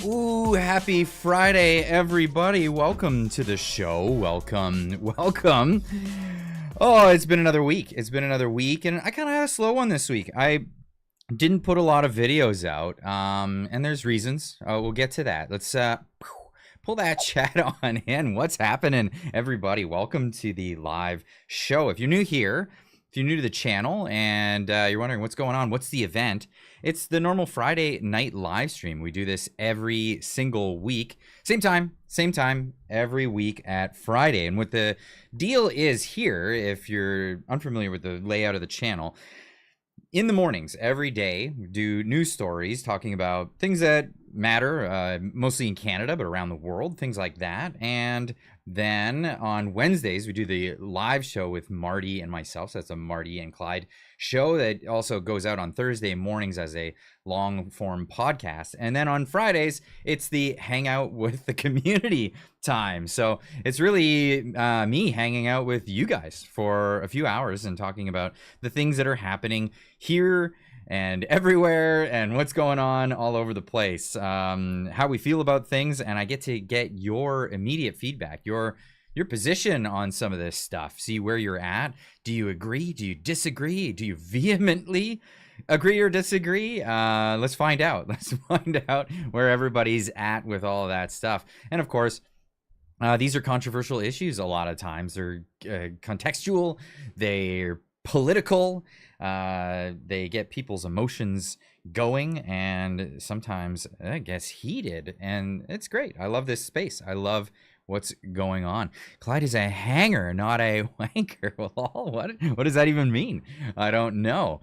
Ooh, happy Friday, everybody. Welcome to the show. Welcome. Oh, it's been another week. And I kind of had a slow one this week. I didn't put a lot of videos out, and there's reasons. We'll get to that. Let's pull that chat on in. What's happening, everybody? Welcome to the live show. If you're new here, if you're new to the channel and you're wondering what's going on, what's the event, it's the normal Friday night live stream. We do this every single week. Same time, every week at Friday. And what the deal is here, if you're unfamiliar with the layout of the channel, in the mornings, every day, we do news stories talking about things that matter, mostly in Canada, but around the world, things like that. And then on Wednesdays, we do the live show with Marty and myself. So that's a Marty and Clyde show that also goes out on Thursday mornings as a long form podcast. And then on Fridays, it's the hangout with the community time. So it's really me hanging out with you guys for a few hours and talking about the things that are happening here and everywhere and what's going on all over the place, how we feel about things. And I get to get your immediate feedback, your position on some of this stuff, see where you're at. Do you agree? Do you disagree? Do you vehemently agree or disagree? Let's find out. Let's find out where everybody's at with all of that stuff. And of course, these are controversial issues a lot of times. They're contextual, they're political, they get people's emotions going, and sometimes it gets heated, and it's great. I love this space. I love what's going on. Clyde is a hanger, not a wanker. Well, what does that even mean? I don't know.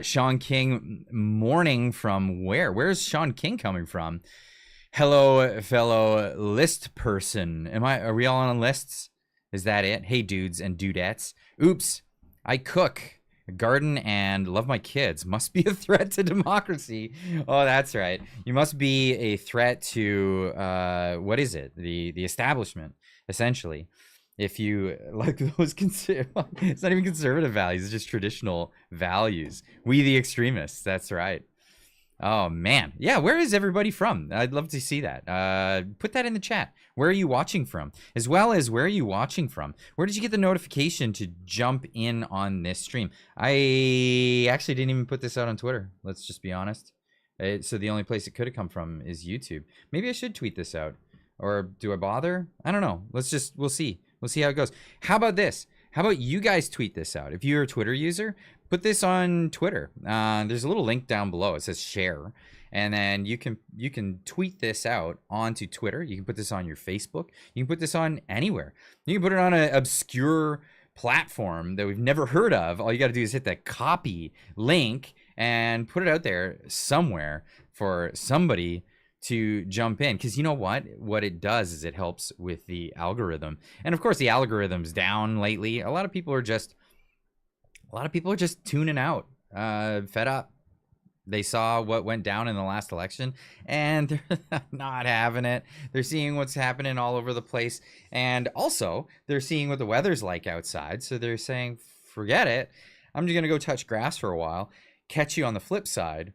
Sean King, morning from where? Where's Sean King coming from? Hello, fellow list person. Are we all on lists? Is that it? Hey, dudes and dudettes. Oops, I cook, garden, and love my kids. Must be a threat to democracy. Oh, that's right. You must be a threat to, what is it? The establishment, essentially. If you like those, it's not even conservative values, it's just traditional values. We the extremists, that's right. Oh, man. Yeah, where is everybody from? I'd love to see that. Put that in the chat. Where are you watching from? As well as where are you watching from? Where did you get the notification to jump in on this stream? I actually didn't even put this out on Twitter. Let's just be honest. So the only place it could have come from is YouTube. Maybe I should tweet this out. Or do I bother? I don't know. We'll see. We'll see how it goes. How about this? How about you guys tweet this out? If you're a Twitter user, put this on Twitter. There's a little link down below. It says share. And then you can tweet this out onto Twitter. You can put this on your Facebook. You can put this on anywhere. You can put it on an obscure platform that we've never heard of. All you got to do is hit that copy link and put it out there somewhere for somebody to jump in, because you know what it does is it helps with the algorithm. And of course the algorithm's down lately. A lot of people are just tuning out, fed up. They saw what went down in the last election and they're not having it. They're seeing what's happening all over the place, and also they're seeing what the weather's like outside, so they're saying forget it, I'm just gonna go touch grass for a while, catch you on the flip side.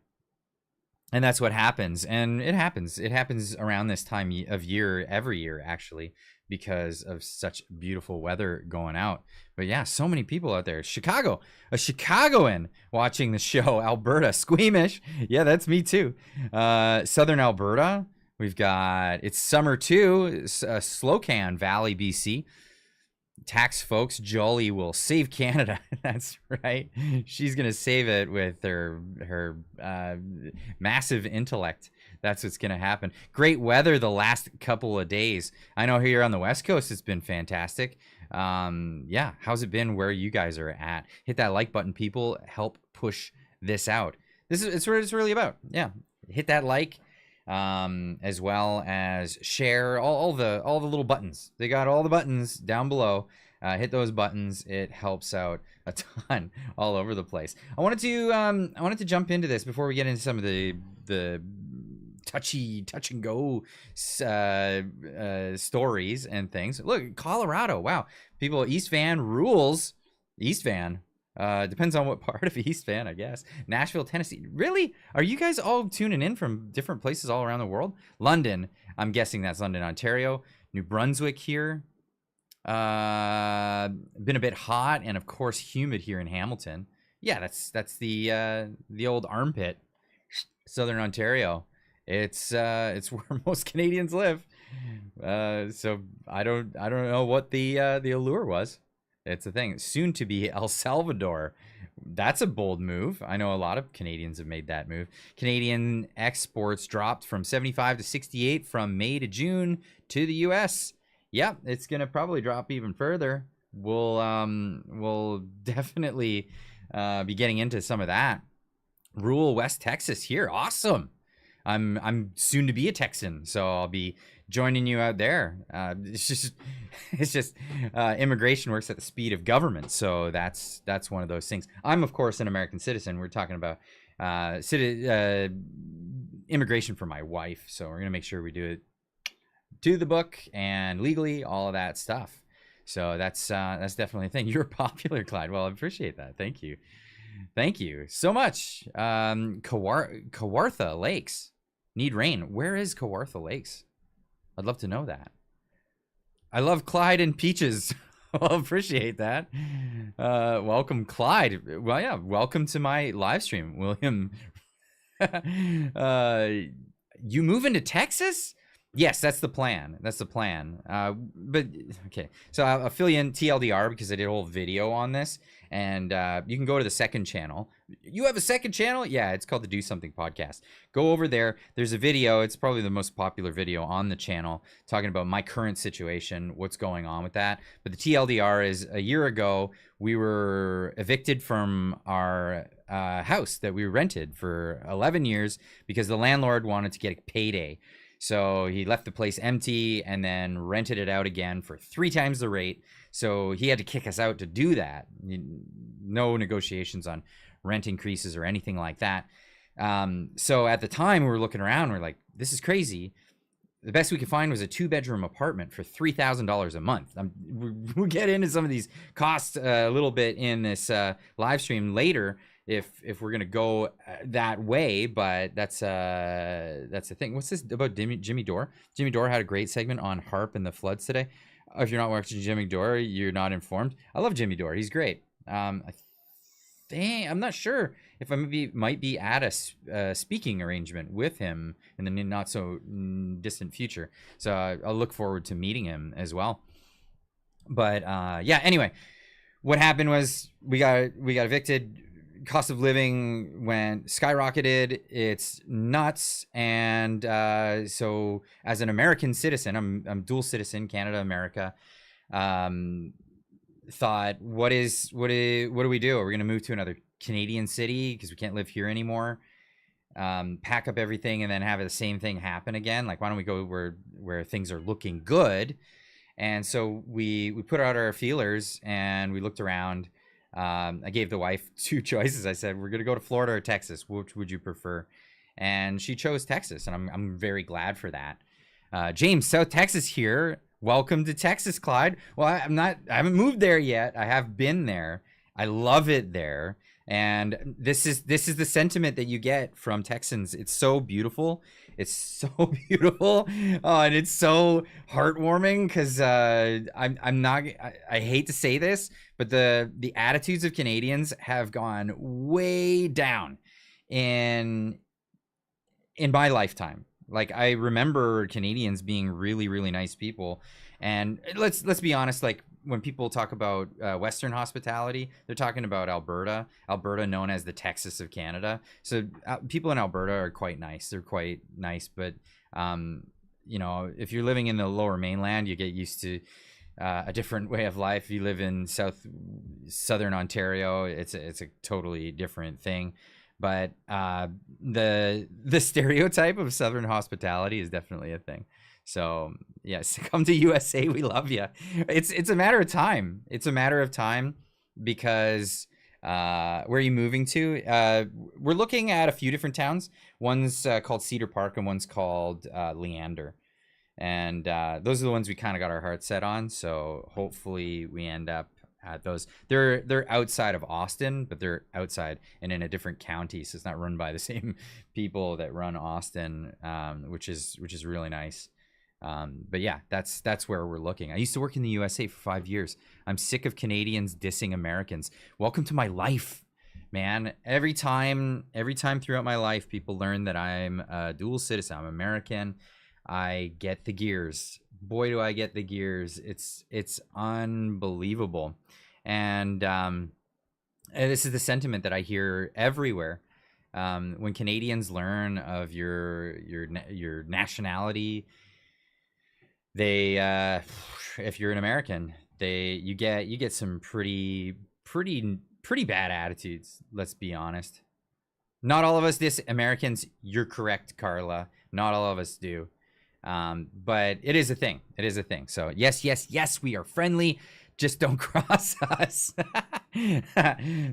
And that's what happens. And it happens around this time of year, every year, actually, because of such beautiful weather going out. But yeah, so many people out there. Chicago, a Chicagoan watching the show. Alberta, squeamish. Yeah, that's me too. Southern Alberta, we've got, it's summer too. Slocan Valley, BC. Tax folks, Jolly will save Canada. That's right. She's gonna save it with her massive intellect. That's what's gonna happen. Great weather the last couple of days. I know here on the West Coast it's been fantastic. Yeah, how's it been where you guys are at? Hit that like button, people. Help push this out. It's what it's really about. Yeah, hit that like. As well as share all the little buttons. They got all the buttons down below. Hit those buttons. It helps out a ton all over the place. I wanted to jump into this before we get into some of the touch and go stories and things. Look, Colorado. Wow, people, East Van rules. East Van. Depends on what part of East Van, I guess. Nashville, Tennessee. Really? Are you guys all tuning in from different places all around the world? London. I'm guessing that's London, Ontario. New Brunswick here. Been a bit hot and of course humid here in Hamilton. Yeah, that's the old armpit, Southern Ontario. It's where most Canadians live. So I don't know what the allure was. It's a thing. Soon to be El Salvador. That's a bold move. I know a lot of Canadians have made that move. Canadian exports dropped from 75 to 68 from May to June to the U.S. Yep, it's gonna probably drop even further. We'll definitely be getting into some of that. Rural West Texas here, awesome. I'm soon to be a Texan, so I'll be joining you out there. It's just immigration works at the speed of government, so that's one of those things. I'm of course an American citizen. We're talking about immigration for my wife, so we're gonna make sure we do it to the book and legally, all of that stuff. So that's definitely a thing. You're popular, Clyde. Well, I appreciate that. Thank you so much. Kawartha Lakes need rain. Where is Kawartha Lakes? I'd love to know that. I love Clyde and peaches. Well, appreciate that. Welcome, Clyde. Well, yeah, welcome to my live stream, William. You move into Texas? Yes, that's the plan. That's the plan. But okay, so I'll fill you in TLDR because I did a whole video on this, and you can go to the second channel. You have a second channel? Yeah, it's called the Do Something Podcast. Go over there. There's a video. It's probably the most popular video on the channel talking about my current situation, what's going on with that. But the TLDR is a year ago, we were evicted from our house that we rented for 11 years because the landlord wanted to get a payday. So he left the place empty and then rented it out again for 3 times the rate. So he had to kick us out to do that. No negotiations on rent increases or anything like that. So at the time we were looking around, we're like, this is crazy. The best we could find was a 2-bedroom apartment for $3,000 a month. We'll get into some of these costs a little bit in this live stream later, if we're gonna go that way, but that's the thing. What's this about Jimmy Dore? Jimmy Dore had a great segment on HARP and the floods today. If you're not watching Jimmy Dore, you're not informed. I love Jimmy Dore. He's great. I'm not sure if I might be at a speaking arrangement with him in the not so distant future. So I'll look forward to meeting him as well. But yeah. Anyway, what happened was we got evicted. Cost of living went skyrocketed. It's nuts. And so as an American citizen, I'm dual citizen, Canada, America. Thought, what do we do? Are we going to move to another Canadian city because we can't live here anymore? Pack up everything and then have the same thing happen again? Like, why don't we go where things are looking good? And so we put out our feelers and we looked around. I gave the wife 2 choices. I said, we're going to go to Florida or Texas. Which would you prefer? And she chose Texas, and I'm very glad for that. James, South Texas here. Welcome to Texas, Clyde. Well, I haven't moved there yet. I have been there. I love it there. And this is the sentiment that you get from Texans. It's so beautiful. It's so beautiful. Oh, and it's so heartwarming because I hate to say this, but the attitudes of Canadians have gone way down in my lifetime. Like, I remember Canadians being really, really nice people. And let's be honest, like, when people talk about Western hospitality, they're talking about Alberta, known as the Texas of Canada. So people in Alberta are quite nice. They're quite nice. But, you know, if you're living in the lower mainland, you get used to a different way of life. You live in southern Ontario, it's a totally different thing. But the stereotype of Southern hospitality is definitely a thing. So yes, come to USA. We love you. It's a matter of time. It's a matter of time because where are you moving to? We're looking at a few different towns. One's called Cedar Park and one's called Leander. And those are the ones we kind of got our hearts set on. So hopefully we end up at those. They're outside of Austin, but they're outside and in a different county, so it's not run by the same people that run Austin, which is really nice. But yeah, that's where we're looking. I used to work in the USA for 5 years. I'm sick of Canadians dissing Americans. Welcome to my life, man. Every time throughout my life, people learn that I'm a dual citizen. I'm American. I get the gears. Boy, do I get the gears. It's unbelievable. And this is the sentiment that I hear everywhere. When Canadians learn of your nationality, they if you're an American, you get some pretty bad attitudes. Let's be honest. Not all of us diss Americans. You're correct, Carla. Not all of us do. But it is a thing. It is a thing. So yes, we are friendly. Just don't cross us.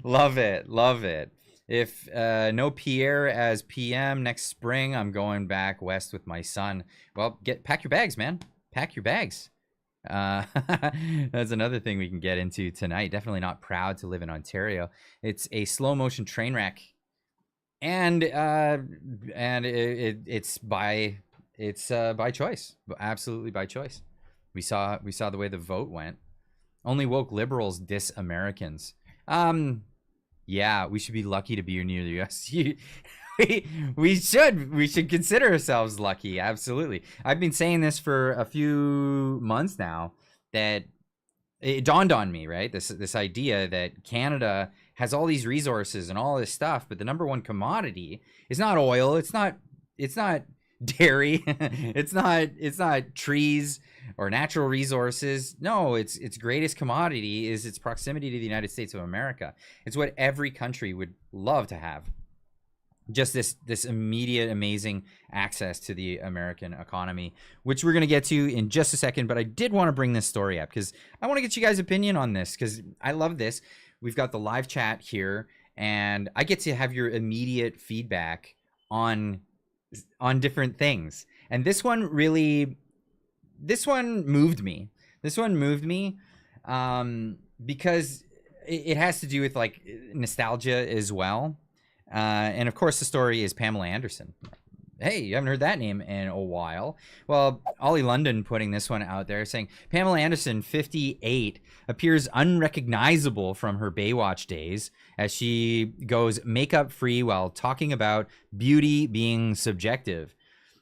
Love it. If no Pierre as PM next spring, I'm going back west with my son. Well, pack your bags, man. Pack your bags. That's another thing we can get into tonight. Definitely not proud to live in Ontario. It's a slow motion train wreck, and it's by choice. Absolutely by choice. We saw the way the vote went. Only woke liberals diss Americans. Yeah, we should be lucky to be near the US. we should consider ourselves lucky. Absolutely. I've been saying this for a few months now, that it dawned on me, right? This idea that Canada has all these resources and all this stuff, but the number one commodity is not oil. It's not dairy. it's not trees or natural resources. No, its greatest commodity is its proximity to the United States of America. It's what every country would love to have. Just this immediate amazing access to the American economy, which we're going to get to in just a second. But I did want to bring this story up because I want to get you guys' opinion on this, because I love this. We've got the live chat here, and I get to have your immediate feedback on different things. And this one moved me. Because it has to do with like nostalgia as well. And of course, the story is Pamela Anderson. Hey, you haven't heard that name in a while. Well, Ollie London putting this one out there saying, Pamela Anderson, 58, appears unrecognizable from her Baywatch days as she goes makeup free while talking about beauty being subjective.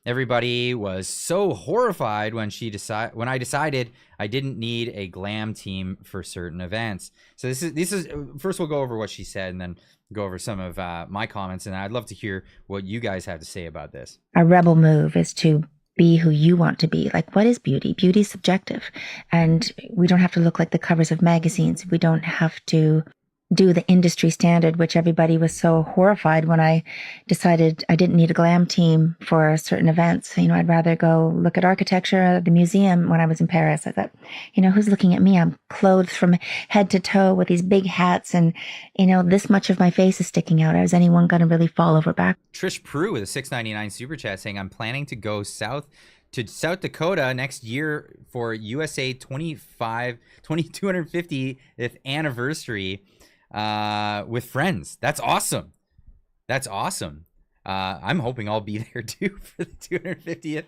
Everybody was so horrified when I decided I didn't need a glam team for certain events. So this is first we'll go over what she said and then go over some of my comments, and I'd love to hear what you guys have to say about this. A rebel move is to be who you want to be. Like, what is beauty? Beauty is subjective, and we don't have to look like the covers of magazines. We don't have to do the industry standard, which everybody was so horrified when I decided I didn't need a glam team for certain events. I'd rather go look at architecture at the museum when I was in Paris. I thought, who's looking at me? I'm clothed from head to toe with these big hats, and, this much of my face is sticking out. Is anyone going to really fall over back? Trish Prue with a $6.99 super chat saying, I'm planning to go south to South Dakota next year for USA 250th anniversary with friends. That's awesome. I'm hoping I'll be there too for the 250th.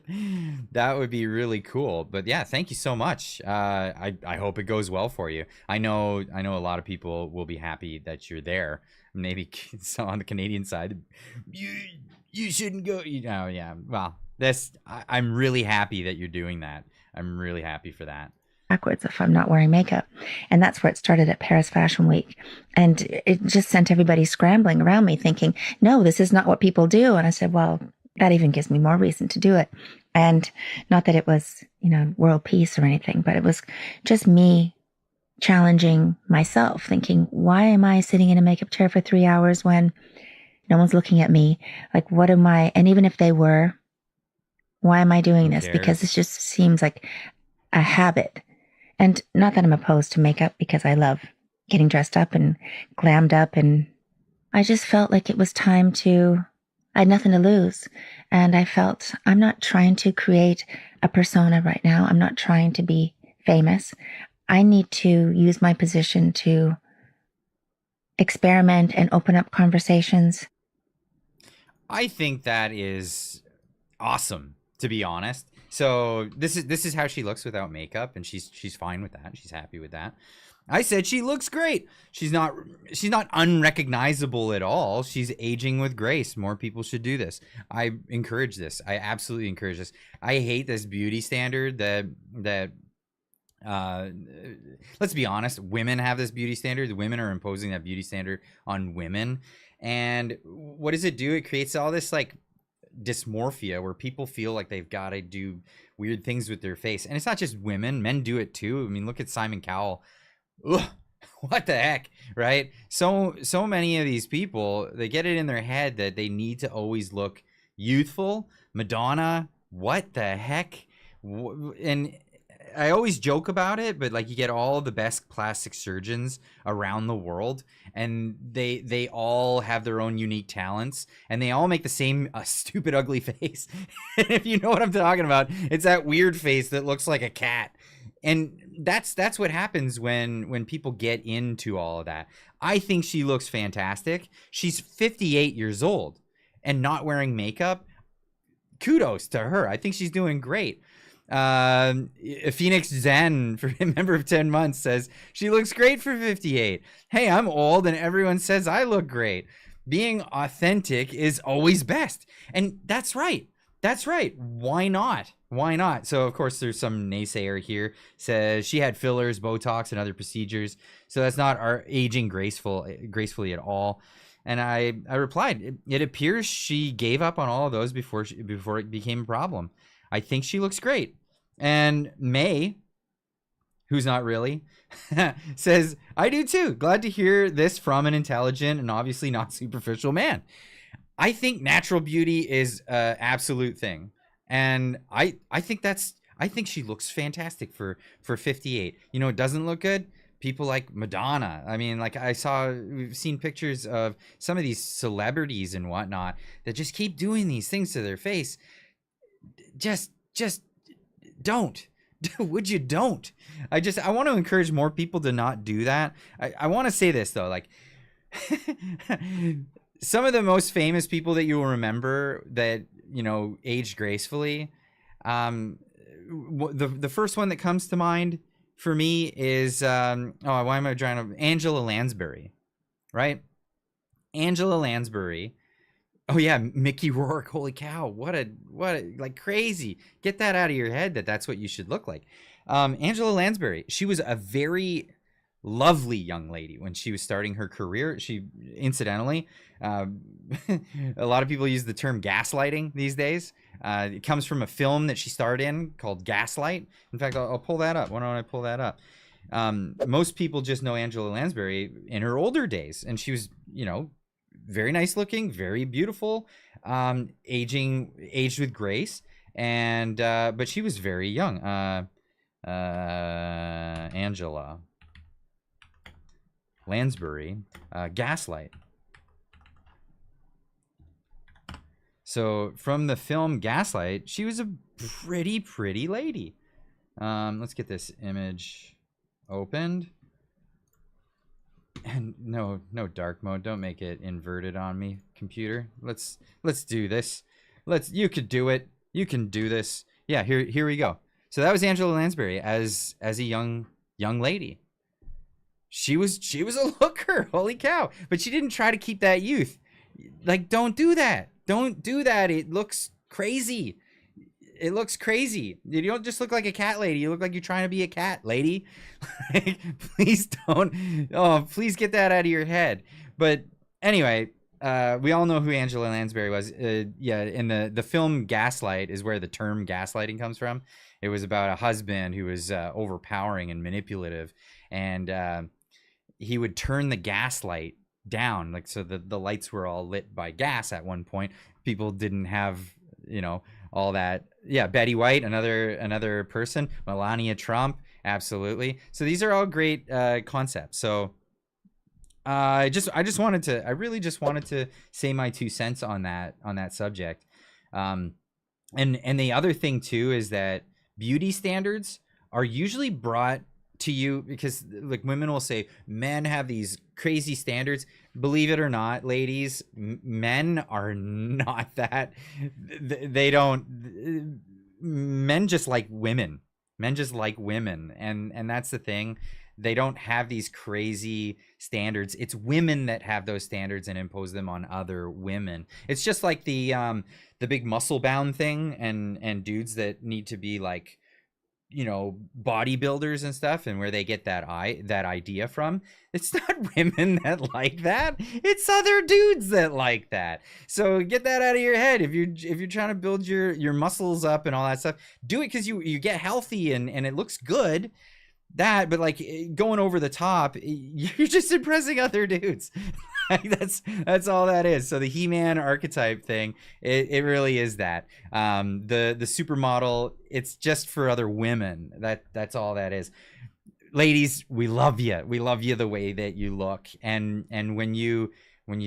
That would be really cool. But yeah, thank you so much. I hope it goes well for you. I know a lot of people will be happy that you're there. Maybe some on the Canadian side, you shouldn't go. Yeah. Well, I'm really happy that you're doing that. I'm really happy for that. Backwards if I'm not wearing makeup. And that's where it started at Paris Fashion Week. And it just sent everybody scrambling around me thinking, no, this is not what people do. And I said, well, that even gives me more reason to do it. And not that it was, world peace or anything, but it was just me challenging myself, thinking, why am I sitting in a makeup chair for 3 hours when no one's looking at me? Like, what am I? And even if they were, why am I doing this? Because this just seems like a habit. And not that I'm opposed to makeup, because I love getting dressed up and glammed up. And I just felt like it was time I had nothing to lose. And I felt I'm not trying to create a persona right now. I'm not trying to be famous. I need to use my position to experiment and open up conversations. I think that is awesome, to be honest. So this is how she looks without makeup, and she's fine with that. She's happy with that. I said she looks great. She's not unrecognizable at all. She's aging with grace. More people should do this. I encourage this. I absolutely encourage this. I hate this beauty standard that uh let's be honest, women have this beauty standard. Women are imposing that beauty standard on women. And what does it do? It creates all this like dysmorphia where people feel like they've got to do weird things with their face. And it's not just women, men do it too. I mean, look at Simon Cowell. Ugh, what the heck, right? So many of these people, they get it in their head that they need to always look youthful. Madonna, what the heck? And I always joke about it, but like you get all the best plastic surgeons around the world, and they all have their own unique talents, and they all make the same stupid ugly face. If you know what I'm talking about, it's that weird face that looks like a cat. And that's what happens when people get into all of that. I think she looks fantastic. She's 58 years old and not wearing makeup. Kudos to her. I think she's doing great. Phoenix Zen, for a member of 10 months, says she looks great for 58. Hey, I'm old and everyone says I look great. Being authentic is always best. And that's right. That's right. Why not? Why not? So of course there's some naysayer here says she had fillers, Botox, and other procedures. So that's not our aging gracefully at all. And I replied, it appears she gave up on all of those before it became a problem. I think she looks great. And May, who's not really, says, I do too. Glad to hear this from an intelligent and obviously not superficial man. I think natural beauty is an absolute thing. And I think she looks fantastic for 58. You know, it doesn't look good. People like Madonna. I mean, like we've seen pictures of some of these celebrities and whatnot that just keep doing these things to their face. Just don't. Would you don't? I want to encourage more people to not do that. I want to say this though, like some of the most famous people that you will remember that, you know, aged gracefully. The first one that comes to mind for me is why am I trying to Angela Lansbury, right? Angela Lansbury. Oh yeah, Mickey Rourke. Holy cow! What a like crazy. Get that out of your head that's what you should look like. Angela Lansbury. She was a very lovely young lady when she was starting her career. She incidentally, a lot of people use the term gaslighting these days. It comes from a film that she starred in called Gaslight. In fact, I'll pull that up. Why don't I pull that up? Most people just know Angela Lansbury in her older days, and she was, you know, very nice looking, very beautiful, aged with grace, and but she was very young. Angela Lansbury, Gaslight. So from the film Gaslight, she was a pretty lady. Let's get this image opened. And no dark mode. Don't make it inverted on me, computer. Let's do this. You could do it. You can do this. Yeah, here we go. So that was Angela Lansbury as a young lady. She was a looker. Holy cow. But she didn't try to keep that youth. Like, don't do that. Don't do that. It looks crazy. It looks crazy. You don't just look like a cat lady. You look like you're trying to be a cat lady. Like, please don't. Oh, please get that out of your head. But anyway, we all know who Angela Lansbury was. Yeah, in the film Gaslight is where the term gaslighting comes from. It was about a husband who was overpowering and manipulative, and he would turn the gaslight down, like, so the lights were all lit by gas at one point. People didn't have, you know, all that. Yeah, Betty White, another person. Melania Trump, absolutely. So these are all great concepts. So I really just wanted to say my 2 cents on that subject. And the other thing too is that beauty standards are usually brought to you, because like women will say men have these crazy standards. Believe it or not, ladies, men are not that. They don't. Men just like women. Men just like women, and that's the thing. They don't have these crazy standards. It's women that have those standards and impose them on other women. It's just like the big muscle bound thing, and dudes that need to be like, you know, bodybuilders and stuff, and where they get that idea from. It's not women that like that. It's other dudes that like that. So get that out of your head. If you're trying to build your muscles up and all that stuff, do it because you get healthy and it looks good. That, but like going over the top, you're just impressing other dudes. That's all that is. So the He-Man archetype thing, it really is that. The supermodel, it's just for other women. That's all that is. Ladies, we love you. We love you the way that you look, and when you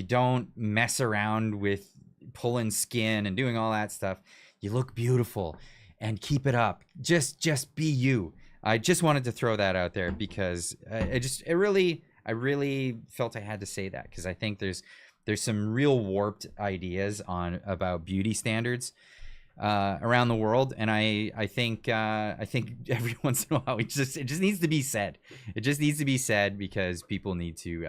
don't mess around with pulling skin and doing all that stuff, you look beautiful, and keep it up. Just be you. I just wanted to throw that out there because I really felt I had to say that, because I think there's some real warped ideas about beauty standards around the world, and I think every once in a while it just needs to be said. It just needs to be said because people need to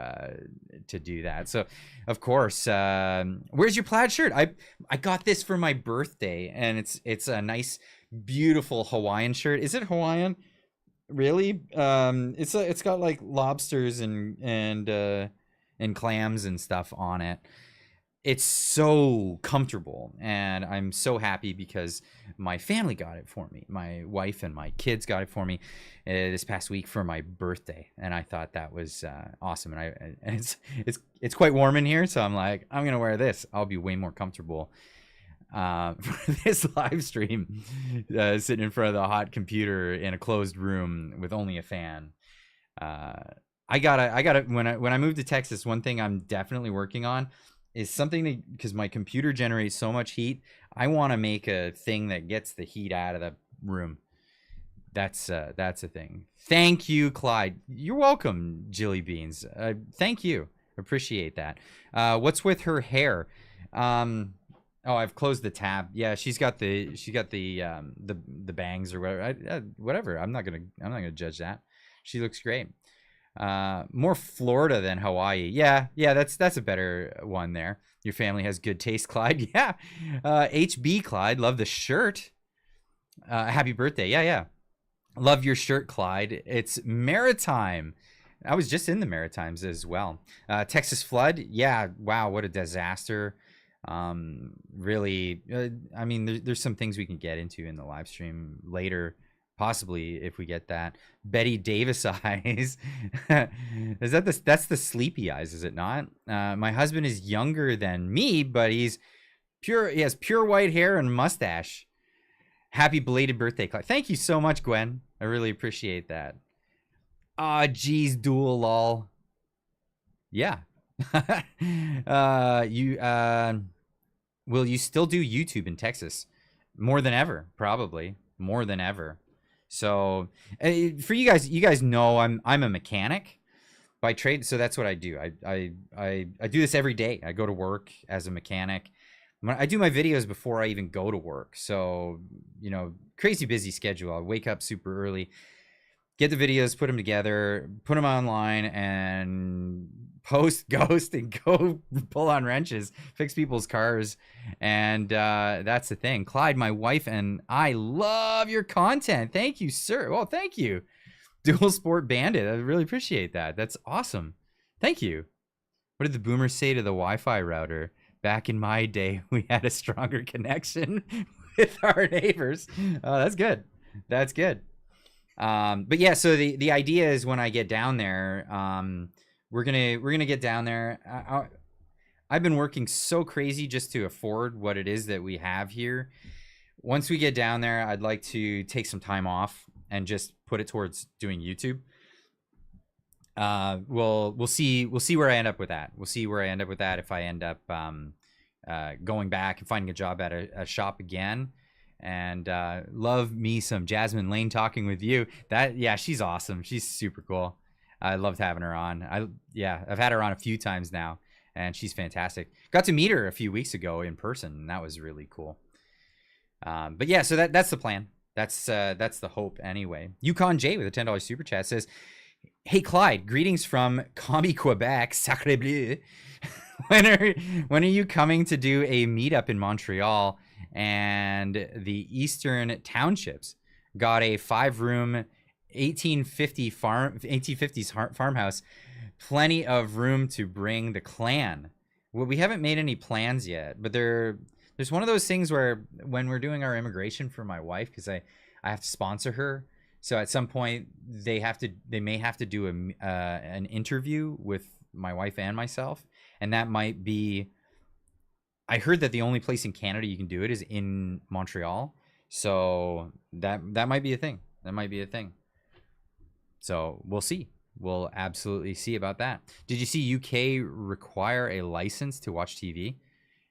do that. So, of course, where's your plaid shirt? I got this for my birthday, and it's a nice, beautiful Hawaiian shirt. Is it Hawaiian? Really? It's got like lobsters and clams and stuff on it. It's so comfortable, and I'm so happy because my family got it for me. My wife and my kids got it for me this past week for my birthday, and I thought that was awesome. And it's quite warm in here, so I'm like, I'm gonna wear this. I'll be way more comfortable for this live stream, sitting in front of the hot computer in a closed room with only a fan. I gotta when I moved to Texas, one thing I'm definitely working on is something because my computer generates so much heat. I want to make a thing that gets the heat out of the room. That's a thing. Thank you, Clyde. You're welcome, Jilly Beans. Thank you. Appreciate that. What's with her hair? Oh, I've closed the tab. Yeah, she's got the bangs or whatever. Whatever. I'm not gonna judge that. She looks great. More Florida than Hawaii. Yeah, that's a better one there. Your family has good taste, Clyde. Yeah. HB Clyde, love the shirt. Happy birthday. Yeah. Love your shirt, Clyde. It's maritime. I was just in the Maritimes as well. Texas flood. Yeah. Wow, what a disaster. Really, I mean, there's some things we can get into in the live stream later, possibly, if we get that. Betty Davis eyes. Is that that's the sleepy eyes, is it not? My husband is younger than me, but he has pure white hair and mustache. Happy belated birthday, Clyde. Thank you so much, Gwen. I really appreciate that. Geez, dual lol. Yeah. Will you still do YouTube in Texas? More than ever, probably more than ever. So for you guys know I'm a mechanic by trade, so that's what I do. I do this every day. I go to work as a mechanic. I do my videos before I even go to work. So, you know, crazy busy schedule. I wake up super early, get the videos, put them together, put them online, and post, ghost, and go pull on wrenches, fix people's cars. And that's the thing. Clyde, my wife, and I love your content. Thank you, sir. Well, thank you. Dual Sport Bandit. I really appreciate that. That's awesome. Thank you. What did the boomers say to the Wi-Fi router? Back in my day, we had a stronger connection with our neighbors. Oh, that's good. That's good. But yeah, so the idea is when I get down there, we're gonna get down there. I've been working so crazy just to afford what it is that we have here. Once we get down there, I'd like to take some time off and just put it towards doing YouTube. We'll see where I end up with that. We'll see where I end up with that if I end up going back and finding a job at a shop again. And love me some Jasmine Lane talking with you. Yeah, she's awesome. She's super cool. I loved having her on. I've had her on a few times now, and she's fantastic. Got to meet her a few weeks ago in person, and that was really cool. But yeah, so that's the plan. That's the hope anyway. Yukon J with a $10 super chat says, "Hey Clyde, greetings from Combie, Quebec, Sacre Bleu. when are you coming to do a meetup in Montreal and the Eastern Townships? Got a 5-room 1850s farmhouse, plenty of room to bring the clan." Well, we haven't made any plans yet, but there's one of those things where when we're doing our immigration for my wife, because I have to sponsor her, so at some point they may have to do an interview with my wife and myself, and that might be. I heard that the only place in Canada you can do it is in Montreal, so that might be a thing. That might be a thing. So we'll see. We'll absolutely see about that. Did you see UK require a license to watch TV?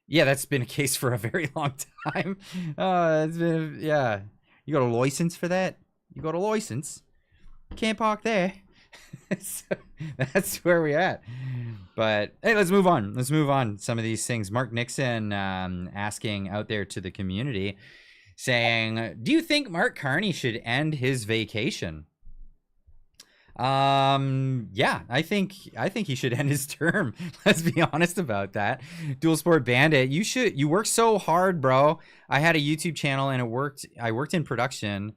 Yeah, that's been a case for a very long time. It's been, yeah. You got a license for that? You got a license? Can't park there. So that's where we're at. But hey, let's move on. Let's move on. Some of these things. Mark Nixon asking out there to the community, saying, "Do you think Mark Carney should end his vacation?" Yeah, I think he should end his term. Let's be honest about that. Dual Sport Bandit, you work so hard, bro. I had a YouTube channel and I worked in production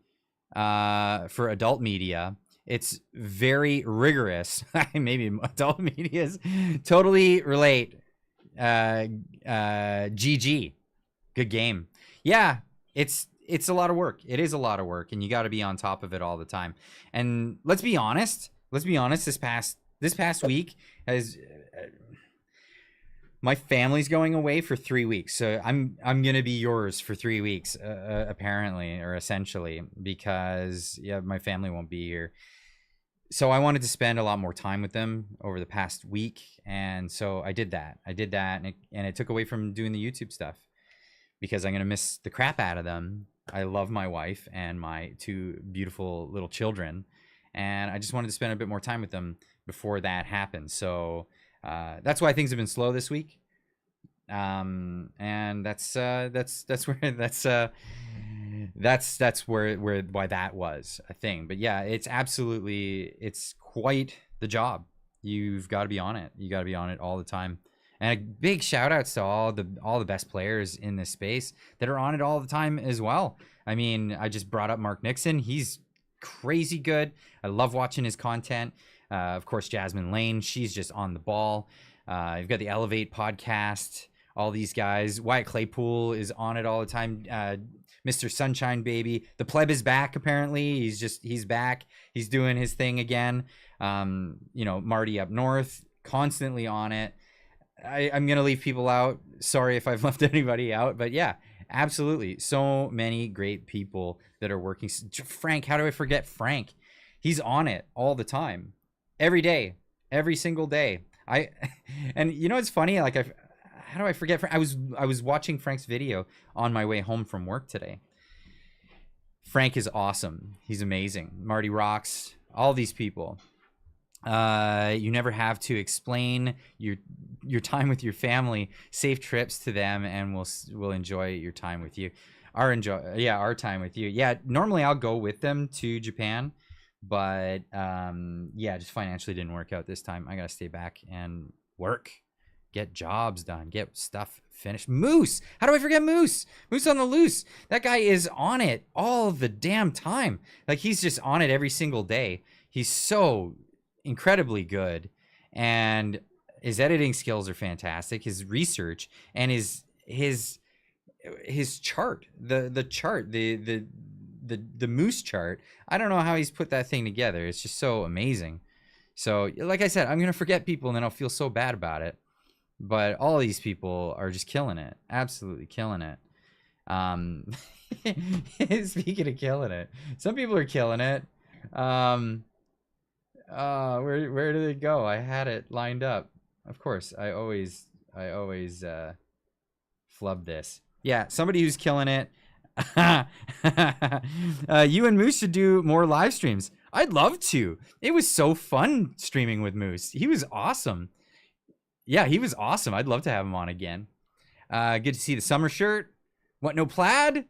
for adult media. It's very rigorous. Maybe adult media is totally relate. GG. Good game. Yeah, it's a lot of work. It is a lot of work, and you got to be on top of it all the time. And let's be honest. This past week has my family's going away for 3 weeks, so I'm gonna be yours for 3 weeks, apparently, or essentially, because my family won't be here. So I wanted to spend a lot more time with them over the past week, and so I did that. And it took away from doing the YouTube stuff because I'm gonna miss the crap out of them. I love my wife and my 2 beautiful little children, and I just wanted to spend a bit more time with them before that happened. So that's why things have been slow this week. And that's why that was a thing. But yeah, it's quite the job. You've got to be on it. You got to be on it all the time. And a big shout outs to all the best players in this space that are on it all the time as well. I mean, I just brought up Mark Nixon. He's crazy good. I love watching his content. Of course, Jasmine Lane, she's just on the ball. You've got the Elevate podcast. All these guys. Wyatt Claypool is on it all the time. Mr. Sunshine Baby. The pleb is back, apparently. He's back. He's doing his thing again. Marty up north, constantly on it. I'm going to leave people out. Sorry if I've left anybody out. But yeah, absolutely. So many great people that are working. Frank, how do I forget Frank? He's on it all the time. Every day. Every single day. And you know what's funny? Like, how do I forget Frank? I was watching Frank's video on my way home from work today. Frank is awesome. He's amazing. Marty rocks. All these people. You never have to explain your time with your family. Safe trips to them, and we'll enjoy your time with you. Our time with you. Yeah, normally I'll go with them to Japan, but just financially didn't work out this time. I gotta stay back and work, get jobs done, get stuff finished. Moose, how do I forget Moose? Moose on the loose. That guy is on it all the damn time. Like, he's just on it every single day. He's so incredibly good, and his editing skills are fantastic. His research and his chart, the chart, the Moose chart. I don't know how he's put that thing together. It's just so amazing. So, like I said, I'm gonna forget people, and then I'll feel so bad about it. But all these people are just killing it, absolutely killing it. Speaking of killing it, some people are killing it. Where did it go? I had it lined up. Of course, I always flub this. Yeah, somebody who's killing it. You and Moose should do more live streams. I'd love to. It was so fun streaming with Moose. He was awesome. Yeah, he was awesome. I'd love to have him on again. Good to see the summer shirt. What, no plaid?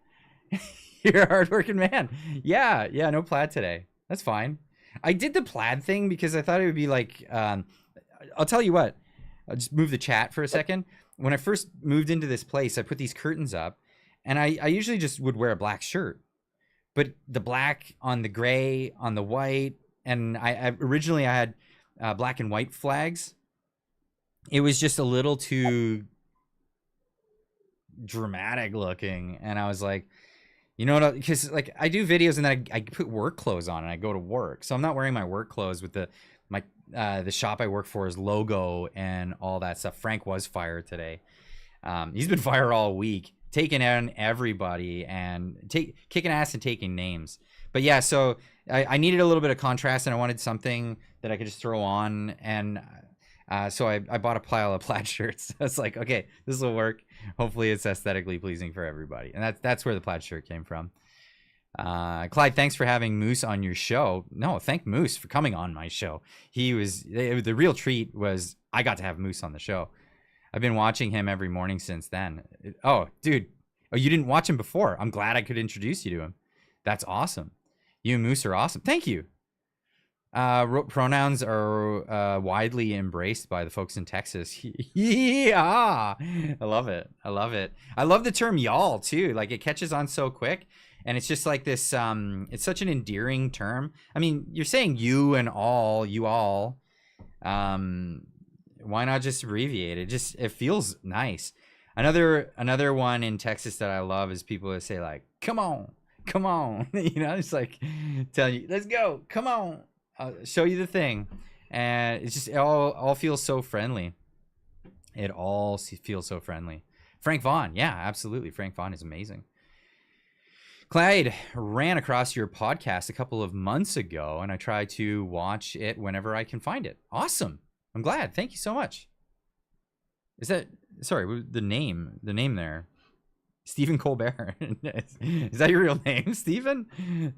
You're a hardworking man. Yeah, no plaid today. That's fine. I did the plaid thing because I thought it would be like, I'll tell you what. I'll just move the chat for a second. When I first moved into this place, I put these curtains up, and I usually just would wear a black shirt. But the black on the gray, on the white, and I originally I had black and white flags. It was just a little too dramatic looking, and I was like, you know what, because like I do videos and then I put work clothes on and I go to work, so I'm not wearing my work clothes with the shop I work for's logo and all that stuff. Frank was fired today. He's been fired all week, taking on everybody and kicking ass and taking names. But yeah, so I needed a little bit of contrast, and I wanted something that I could just throw on, and so I bought a pile of plaid shirts. I was like, okay, this will work. Hopefully it's aesthetically pleasing for everybody. And that's where the plaid shirt came from. Clyde, thanks for having Moose on your show. No, thank Moose for coming on my show. The real treat was I got to have Moose on the show. I've been watching him every morning since then. Oh, dude. Oh, you didn't watch him before. I'm glad I could introduce you to him. That's awesome. You and Moose are awesome. Thank you. Pronouns are widely embraced by the folks in Texas. Yeah, I love it. I love the term y'all too. Like, it catches on so quick, and it's just like this. It's such an endearing term. I mean, you're saying you and all, you all. Why not just abbreviate it? It feels nice. Another one in Texas that I love is people that say like, "Come on." You know, it's like telling you, "Let's go, come on." I'll show you the thing, and it all feels so friendly. It all feels so friendly. Frank Vaughn, yeah, absolutely. Frank Vaughn is amazing. Clyde, ran across your podcast a couple of months ago, and I try to watch it whenever I can find it. Awesome. I'm glad. Thank you so much. Is that, sorry, the name there? Stephen Colbert. Is that your real name, Stephen?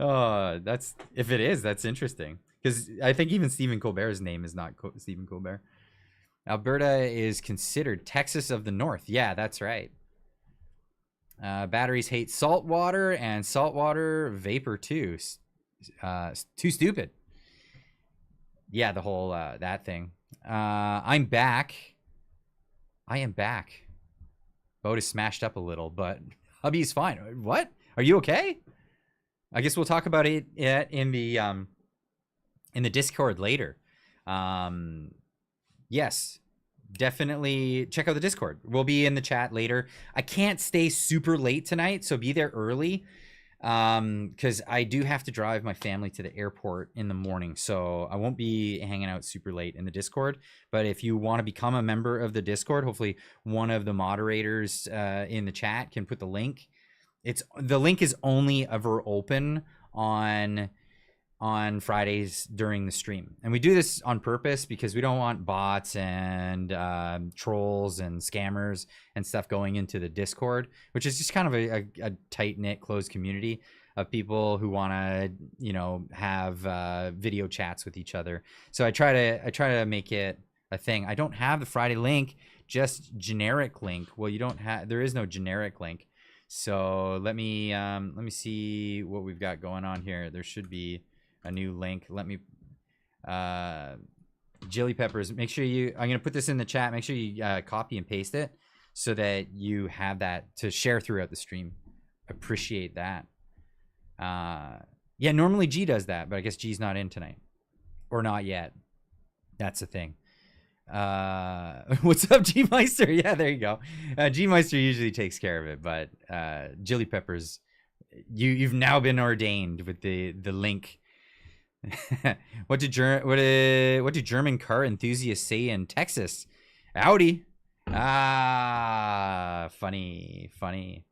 If it is, that's interesting. Because I think even Stephen Colbert's name is not Stephen Colbert. Alberta is considered Texas of the North. Yeah, that's right. Batteries hate salt water, and saltwater vapor too. Too stupid. Yeah, the whole that thing. I'm back. I am back. Boat is smashed up a little, but hubby's fine. What? Are you okay? I guess we'll talk about it in the Discord later. Yes, definitely check out the Discord. We'll be in the chat later. I can't stay super late tonight, so be there early, because I do have to drive my family to the airport in the morning, so I won't be hanging out super late in the Discord. But if you want to become a member of the Discord, hopefully one of the moderators in the chat can put the link. The link is only ever open on Fridays during the stream, and we do this on purpose because we don't want bots and trolls and scammers and stuff going into the Discord, which is just kind of a tight-knit, closed community of people who want to have video chats with each other. So I try to make it a thing. I don't have the Friday link, just generic link. Well, there is no generic link. So let me see what we've got going on here. There should be a new link. Let me Jilly Peppers, make sure I'm gonna put this in the chat. Make sure you copy and paste it so that you have that to share throughout the stream. Appreciate that. Yeah, normally G does that, but I guess G's not in tonight, or not yet. That's the thing. What's up, G Meister? Yeah, there you go. G Meister usually takes care of it, but Jilly Peppers, you've now been ordained with the link. What do German car enthusiasts say in Texas? Audi. Funny.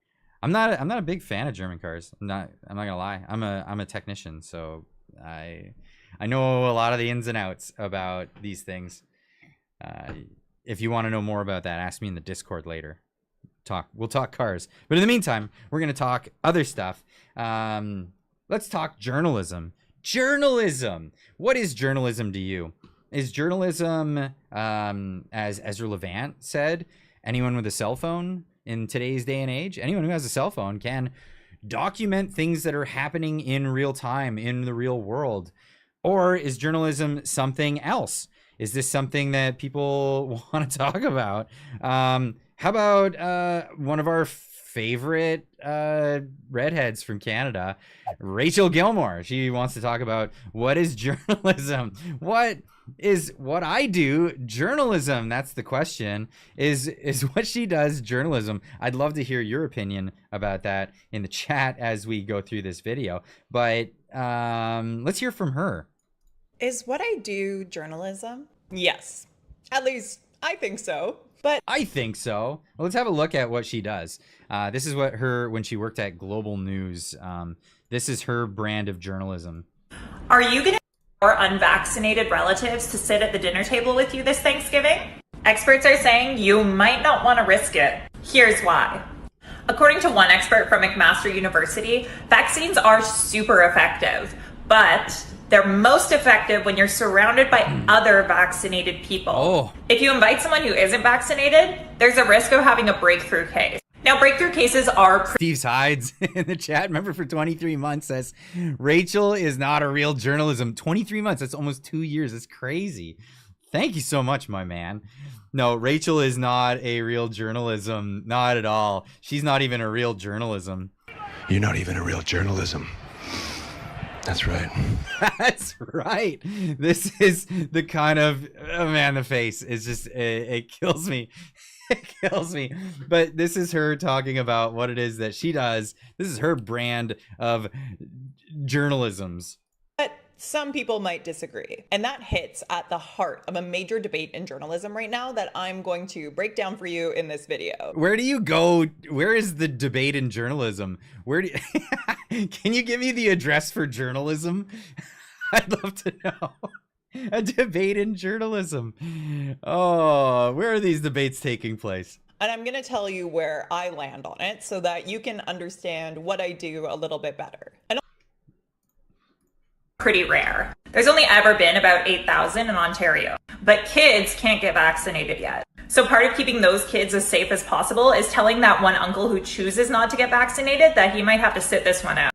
I'm not a big fan of German cars. I'm not gonna lie. I'm a technician, so I know a lot of the ins and outs about these things. If you want to know more about that, ask me in the Discord later. We'll talk cars. But in the meantime, we're gonna talk other stuff. Let's talk journalism. Journalism. What is journalism to you? Is journalism, as Ezra Levant said, anyone with a cell phone in today's day and age? Anyone who has a cell phone can document things that are happening in real time in the real world. Or is journalism something else? Is this something that people want to talk about? How about one of our favorite redheads from Canada, Rachel Gilmore? She wants to talk about what is journalism. What is what I do journalism? That's the question. Is what she does journalism? I'd love to hear your opinion about that in the chat as we go through this video. But let's hear from her. Is what I do journalism? Yes. At least I think so. But I think so. Well, let's have a look at what she does. This is what when she worked at Global News. This is her brand of journalism. Are you going to or unvaccinated relatives to sit at the dinner table with you this Thanksgiving? Experts are saying you might not want to risk it. Here's why. According to one expert from McMaster University, vaccines are super effective, but they're most effective when you're surrounded by other vaccinated people. Oh. If you invite someone who isn't vaccinated, there's a risk of having a breakthrough case. Now, breakthrough cases are... Steve's hides in the chat. Remember, for 23 months says, Rachel is not a real journalism. 23 months. That's almost 2 years. That's crazy. Thank you so much, my man. No, Rachel is not a real journalism. Not at all. She's not even a real journalism. You're not even a real journalism. That's right. That's right. This is the kind of, oh man, the face is just, it kills me. It kills me. But this is her talking about what it is that she does. This is her brand of journalisms. But some people might disagree. And that hits at the heart of a major debate in journalism right now that I'm going to break down for you in this video. Where do you go? Where is the debate in journalism? Where do you... Can you give me the address for journalism? I'd love to know. A debate in journalism. Oh, where are these debates taking place? And I'm going to tell you where I land on it so that you can understand what I do a little bit better. And pretty rare. There's only ever been about 8,000 in Ontario, but kids can't get vaccinated yet. So part of keeping those kids as safe as possible is telling that one uncle who chooses not to get vaccinated that he might have to sit this one out.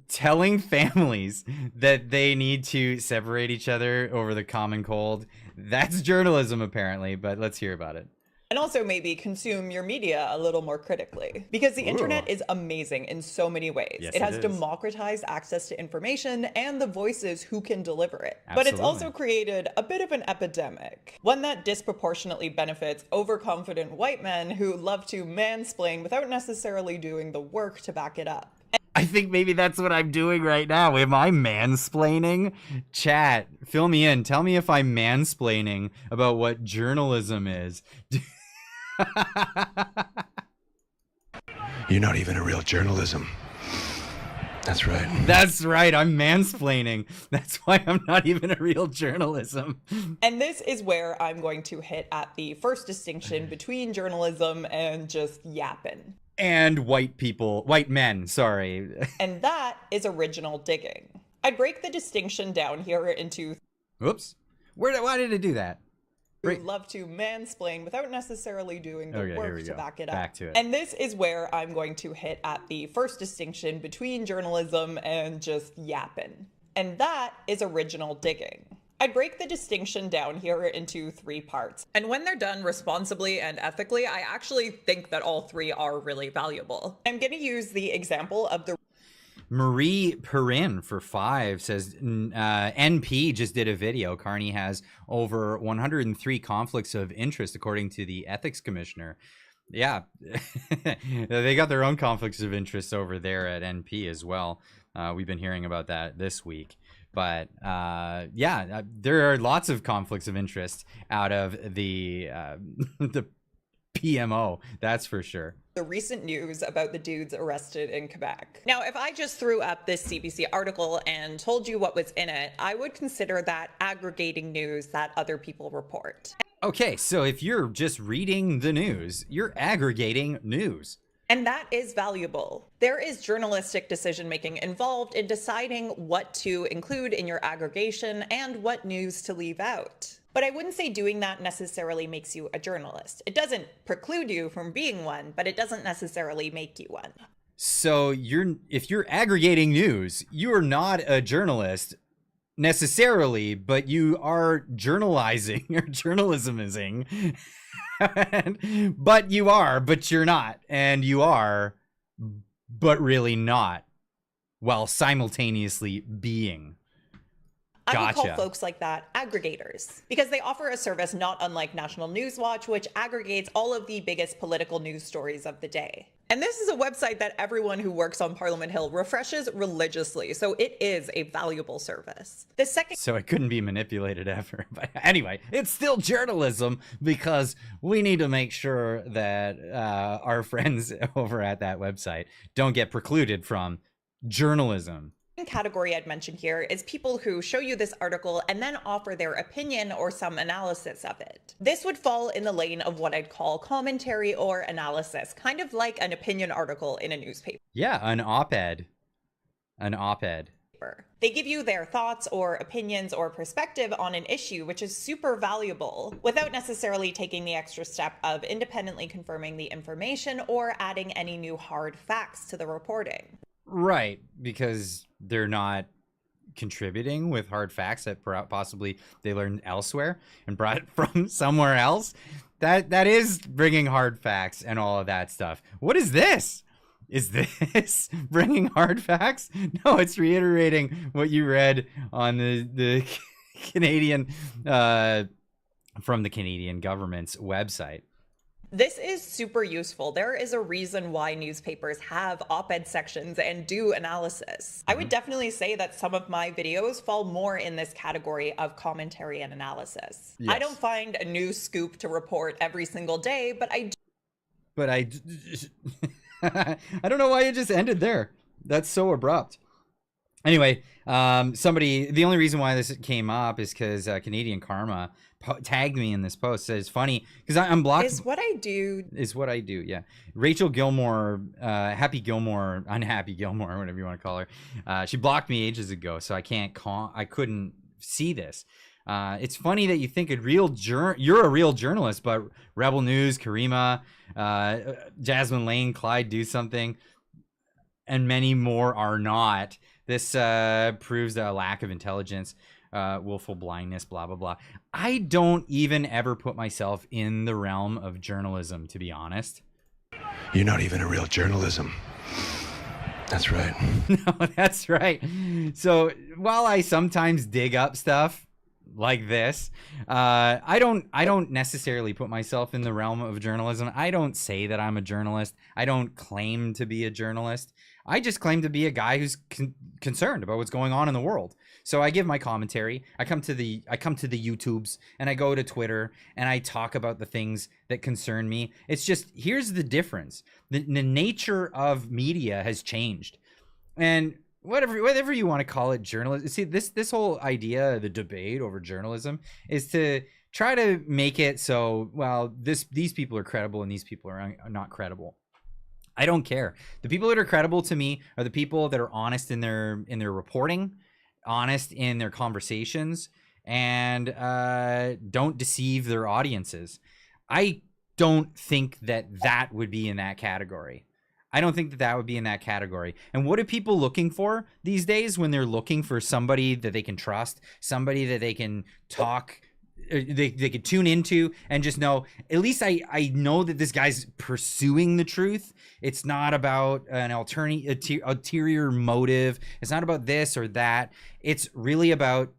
Telling families that they need to separate each other over the common cold. That's journalism, apparently, but let's hear about it. And also maybe consume your media a little more critically, because the internet is amazing in so many ways. Yes, it has it is. democratized access to information and the voices who can deliver it. Absolutely. But it's also created a bit of an epidemic, one that disproportionately benefits overconfident white men who love to mansplain without necessarily doing the work to back it up. I think maybe that's what I'm doing right now. Am I mansplaining? Chat, fill me in. Tell me if I'm mansplaining about what journalism is. You're not even a real journalism. That's right. That's right. I'm mansplaining. That's why I'm not even a real journalism. And this is where I'm going to hit at the first distinction between journalism and just yapping. And white men, sorry. And that is original digging. I'd break the distinction down here into... Whoops. Why did it do that? Who love to mansplain without necessarily doing the work to back it up. Back to it. And this is where I'm going to hit at the first distinction between journalism and just yapping. And that is original digging. I'd break the distinction down here into 3 parts. And when they're done responsibly and ethically, I actually think that all 3 are really valuable. I'm going to use the example of the... Marie Perrin for 5 says NP just did a video. Carney has over 103 conflicts of interest according to the ethics commissioner. Yeah, they got their own conflicts of interest over there at NP as well. We've been hearing about that this week. But yeah, there are lots of conflicts of interest out of the PMO, that's for sure. The recent news about the dudes arrested in Quebec. Now, if I just threw up this CBC article and told you what was in it, I would consider that aggregating news that other people report. Okay, so if you're just reading the news, you're aggregating news. And that is valuable. There is journalistic decision making involved in deciding what to include in your aggregation and what news to leave out. But I wouldn't say doing that necessarily makes you a journalist. It doesn't preclude you from being one, but it doesn't necessarily make you one. So if you're aggregating news, you're not a journalist necessarily, but you are journalizing or journalismizing. But you're not, and you are, but really not, while simultaneously being. I would Gotcha. call folks like that aggregators, because they offer a service not unlike National News Watch, which aggregates all of the biggest political news stories of the day. And this is a website that everyone who works on Parliament Hill refreshes religiously, so it is a valuable service. The second So it couldn't be manipulated ever. But anyway, it's still journalism, because we need to make sure that our friends over at that website don't get precluded from journalism. category I'd mention here is people who show you this article and then offer their opinion or some analysis of it. This would fall in the lane of what I'd call commentary or analysis, kind of like an opinion article in a newspaper. Yeah, an op-ed. An op-ed. They give you their thoughts or opinions or perspective on an issue, which is super valuable, without necessarily taking the extra step of independently confirming the information or adding any new hard facts to the reporting. Right, because they're not contributing with hard facts that possibly they learned elsewhere and brought from somewhere else. That is bringing hard facts and all of that stuff. What is this? Is this bringing hard facts? No, it's reiterating what you read on the Canadian from the Canadian government's website. This is super useful. There is a reason why newspapers have op-ed sections and do analysis. I would definitely say that some of my videos fall more in this category of commentary and analysis. Yes. I don't find a new scoop to report every single day, but I I don't know why it just ended there. That's so abrupt. Anyway, the only reason why this came up is because Canadian Karma tagged me in this post. Says funny because I'm blocked. Is what I do. Is what I do. Yeah, Rachel Gilmore, Happy Gilmore, Unhappy Gilmore, whatever you want to call her. She blocked me ages ago, so I couldn't see this. It's funny that you think you're a real journalist, but Rebel News, Karima, Jasmine Lane, Clyde do something, and many more are not. This proves a lack of intelligence, willful blindness, blah, blah, blah. I don't even ever put myself in the realm of journalism, to be honest. You're not even a real journalism. That's right. No, that's right. So while I sometimes dig up stuff like this, I don't necessarily put myself in the realm of journalism. I don't say that I'm a journalist. I don't claim to be a journalist. I just claim to be a guy who's concerned about what's going on in the world. So I give my commentary. I come to the YouTubes and I go to Twitter and I talk about the things that concern me. It's just, here's the difference. The nature of media has changed. And whatever you want to call it, journalism. See, this whole idea, the debate over journalism, is to try to make it so, well, these people are credible and these people are not credible. I don't care. The people that are credible to me are the people that are honest in their reporting, honest in their conversations, and don't deceive their audiences. I don't think that would be in that category. I don't think that would be in that category. And what are people looking for these days when they're looking for somebody that they can trust, somebody that they can talk, they could tune into and just know, at least I know that this guy's pursuing the truth. It's not about an ulterior motive. It's not about this or that. It's really about,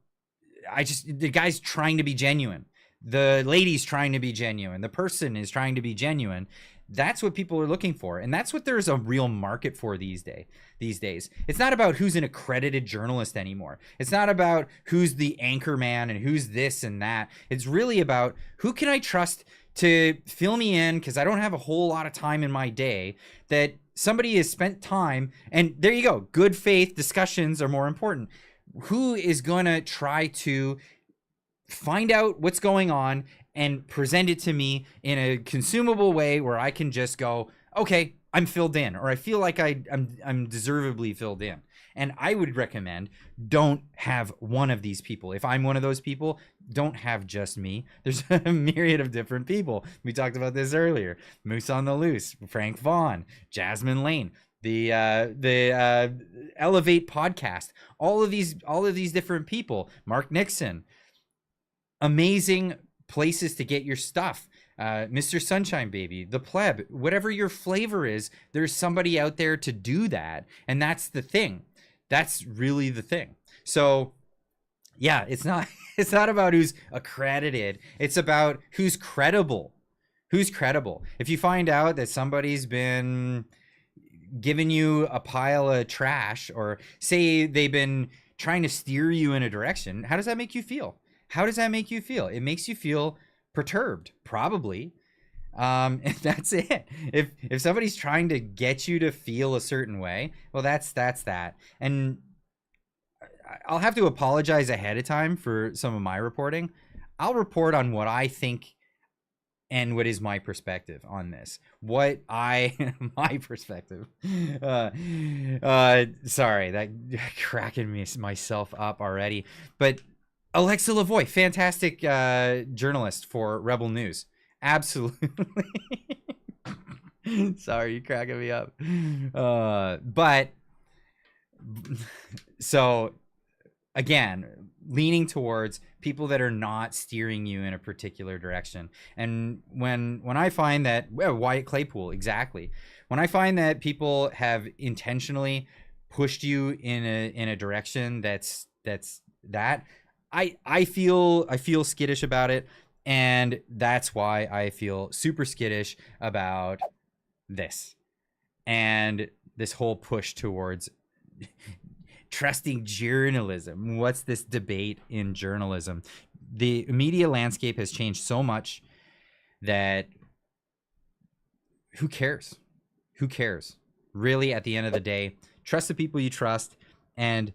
the guy's trying to be genuine. The lady's trying to be genuine. The person is trying to be genuine. That's what people are looking for. And that's what there's a real market for these days. It's not about who's an accredited journalist anymore. It's not about who's the anchor man and who's this and that. It's really about who can I trust to fill me in, because I don't have a whole lot of time in my day, that somebody has spent time. And there you go. Good faith discussions are more important. Who is going to try to find out what's going on and present it to me in a consumable way where I can just go, okay, I'm filled in, or I feel like I'm deservedly filled in. And I would recommend, don't have one of these people. If I'm one of those people, don't have just me. There's a myriad of different people. We talked about this earlier. Moose on the Loose, Frank Vaughn, Jasmine Lane, the Elevate podcast, all of these different people, Mark Nixon. Amazing places to get your stuff. Mr. Sunshine Baby, the Pleb, whatever your flavor is, there's somebody out there to do that. And that's the thing. That's really the thing. So yeah, it's not about who's accredited. It's about who's credible. Who's credible. If you find out that somebody's been giving you a pile of trash, or say they've been trying to steer you in a direction, how does that make you feel? How does that make you feel? It makes you feel perturbed, probably. And that's it. If somebody's trying to get you to feel a certain way, well, that's that. And I'll have to apologize ahead of time for some of my reporting. I'll report on what I think and what is my perspective on this. My perspective. Sorry, that cracking myself up already. But Alexa Lavoie, fantastic journalist for Rebel News. Absolutely. Sorry, you're cracking me up. But so again, leaning towards people that are not steering you in a particular direction. And when I find that, well, Wyatt Claypool, exactly. When I find that people have intentionally pushed you in a direction that's that, I feel skittish about it. And that's why I feel super skittish about this and this whole push towards trusting journalism. What's this debate in journalism? The media landscape has changed so much that who cares? Who cares? Really, at the end of the day, trust the people you trust and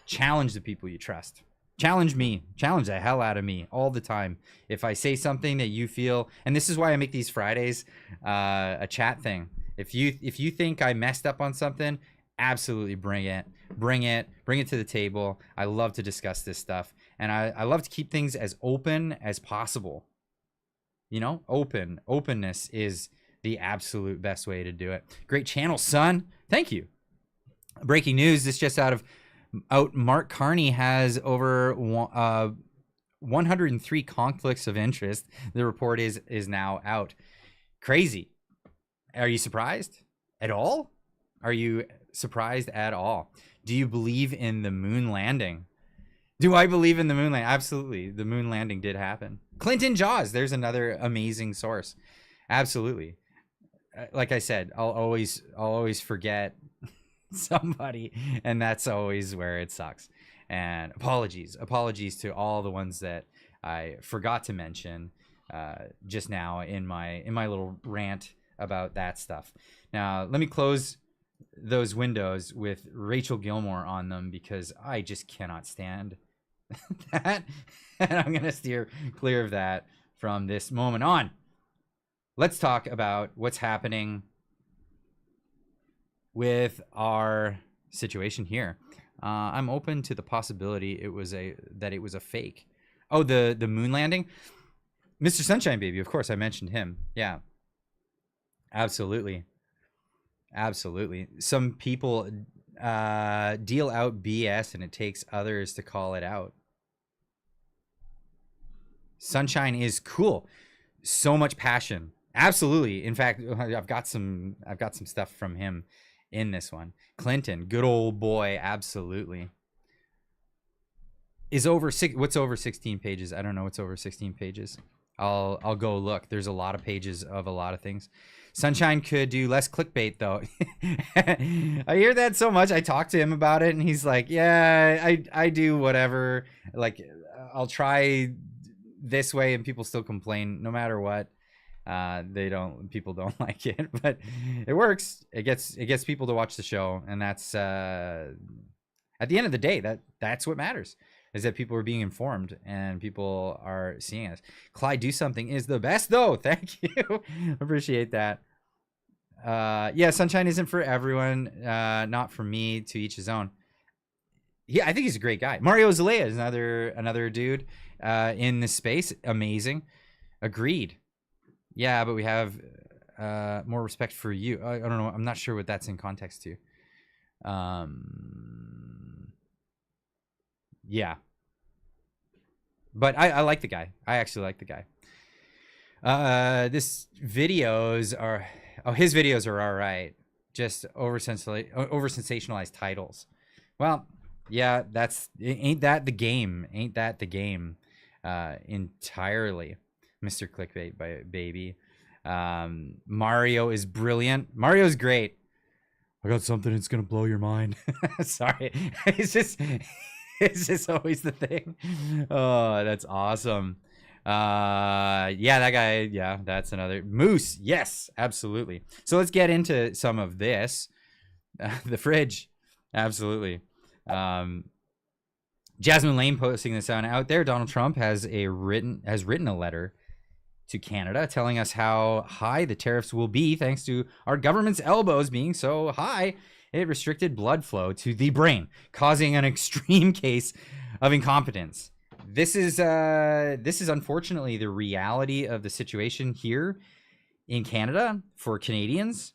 challenge the people you trust. Challenge me, challenge the hell out of me all the time. If I say something that you feel, and this is why I make these Fridays a chat thing. If you think I messed up on something, absolutely bring it to the table. I love to discuss this stuff, and I love to keep things as open as possible. You know, openness is the absolute best way to do it. Great channel, son. Thank you. Breaking news. This just out. Mark Carney has over 103 conflicts of interest. The report is now out. Crazy. Are you surprised at all? Are you surprised at all? Do you believe in the moon landing? Do I believe in the moon landing? Absolutely. The moon landing did happen. Clinton Jaws. There's another amazing source. Absolutely. Like I said, I'll always forget somebody, and that's always where it sucks. And apologies to all the ones that I forgot to mention just now in my little rant about that stuff. Now let me close those windows with Rachel Gilmore on them, because I just cannot stand that, and I'm gonna steer clear of that from this moment on. Let's talk about what's happening with our situation here. I'm open to the possibility it was a fake. Oh, the moon landing. Mr. Sunshine Baby, of course, I mentioned him. Yeah, absolutely. Some people deal out BS, and it takes others to call it out. Sunshine is cool. So much passion. Absolutely. In fact, I've got some stuff from him in this one. Clinton, good old boy, absolutely. What's over 16 pages? I don't know what's over 16 pages. I'll go look. There's a lot of pages of a lot of things. Sunshine could do less clickbait though. I hear that so much. I talked to him about it, and he's like, yeah, I do whatever. Like, I'll try this way, and people still complain no matter what. People don't like it, but it works. It gets people to watch the show, and that's at the end of the day, that's what matters. is that people are being informed and people are seeing us. Clyde, do something is the best though. Thank you. Appreciate that. Yeah, sunshine isn't for everyone. Not for me, to each his own. Yeah, I think he's a great guy. Mario Zelaya is another dude in this space. Amazing. Agreed. Yeah, but we have more respect for you. I don't know. I'm not sure what that's in context to. Yeah. But I like the guy. I actually like the guy. His videos are all right. Just over sensationalized titles. Well, yeah, ain't that the game? Ain't that the game? Entirely, Mr. Clickbait baby. Mario is brilliant. Mario's great. I got something that's gonna blow your mind. Sorry, it's just always the thing. Oh, that's awesome. Yeah, that guy. Yeah, that's another Moose. Yes, absolutely. So let's get into some of this. The fridge, absolutely. Jasmine Lane posting this out there. Donald Trump has written a letter to Canada telling us how high the tariffs will be thanks to our government's elbows being so high. It restricted blood flow to the brain, causing an extreme case of incompetence. This is unfortunately the reality of the situation here in Canada for Canadians.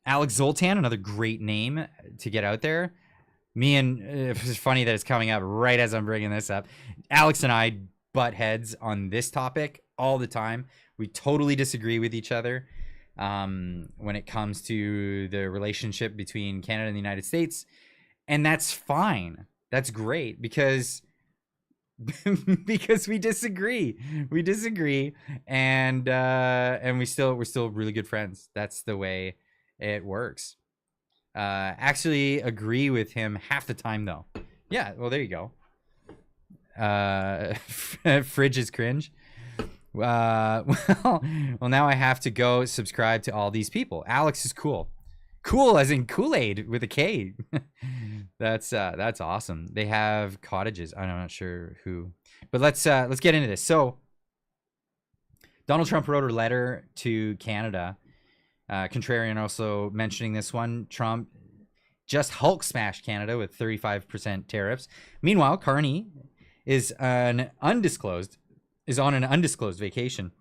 Alex Zoltan, another great name to get out there. Me and it's funny that it's coming up right as I'm bringing this up. Alex and I butt heads on this topic all the time. We totally disagree with each other when it comes to the relationship between Canada and the United States, and that's fine. That's great because we disagree. We disagree, and we're still really good friends. That's the way it works. Actually agree with him half the time though. Yeah, well there you go. Fridge is cringe. Well, now I have to go subscribe to all these people. Alex is cool. Cool as in Kool-Aid with a K. That's awesome. They have cottages. I'm not sure who, but let's get into this. So Donald Trump wrote a letter to Canada. Contrarian also mentioning this one. Trump just Hulk smashed Canada with 35% tariffs. Meanwhile, Carney is on an undisclosed vacation,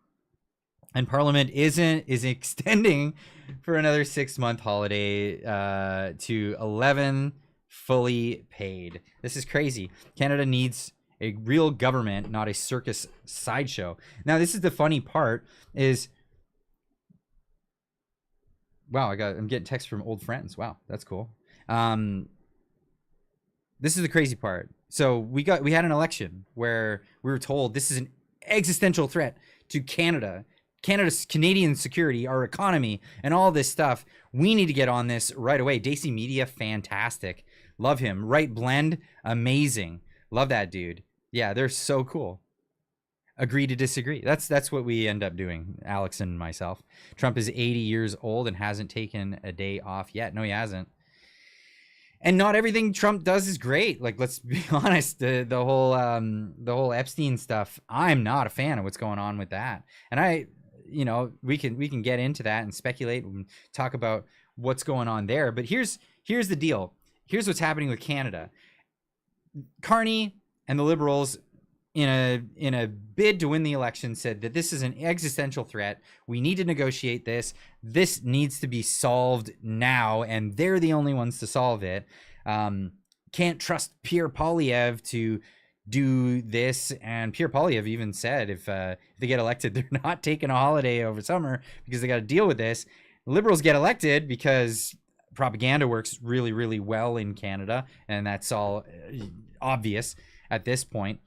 and Parliament is extending for another 6-month holiday to 11 fully paid. This is crazy. Canada needs a real government, not a circus sideshow. Now, this is the funny part is. Wow, I'm getting texts from old friends. Wow, that's cool. This is the crazy part. So we had an election where we were told this is an existential threat to Canada, Canadian security, our economy, and all this stuff. We need to get on this right away. Daisy Media, fantastic. Love him. Right Blend, amazing. Love that dude. Yeah, they're so cool. Agree to disagree. That's what we end up doing, Alex and myself. Trump is 80 years old and hasn't taken a day off yet. No, he hasn't. And not everything Trump does is great. Like, let's be honest, the whole Epstein stuff, I'm not a fan of what's going on with that. And we can get into that and speculate and talk about what's going on there. But here's the deal. Here's what's happening with Canada. Carney and the Liberals, in a bid to win the election, said that this is an existential threat. We need to negotiate this. This needs to be solved now, and they're the only ones to solve it. Can't trust Pierre Poilievre to do this, and Pierre Poilievre even said if they get elected, they're not taking a holiday over summer because they got to deal with this. Liberals get elected because propaganda works really, really well in Canada, and that's all obvious at this point.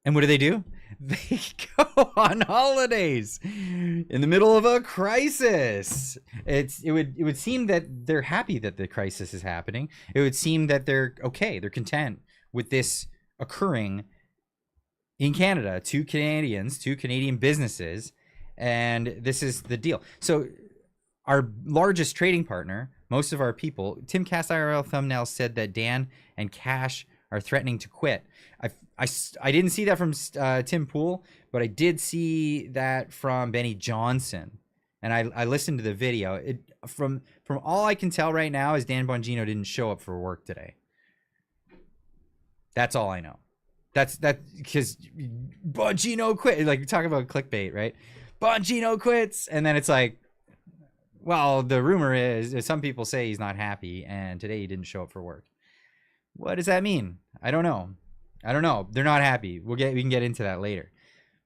And what do? They go on holidays in the middle of a crisis. It would seem that they're happy that the crisis is happening. It would seem that they're okay. They're content with this occurring in Canada to Canadians, to Canadian businesses, and this is the deal. So our largest trading partner, most of our people, Tim Cast IRL Thumbnail said that Dan and Cash are threatening to quit. I didn't see that from Tim Pool, but I did see that from Benny Johnson. And I listened to the video. From all I can tell right now is Dan Bongino didn't show up for work today. That's all I know. That's because Bongino quit. Like, we talk about clickbait, right? Bongino quits, and then it's like, well, the rumor is some people say he's not happy, and today he didn't show up for work. What does that mean? I don't know. They're not happy. We can get into that later.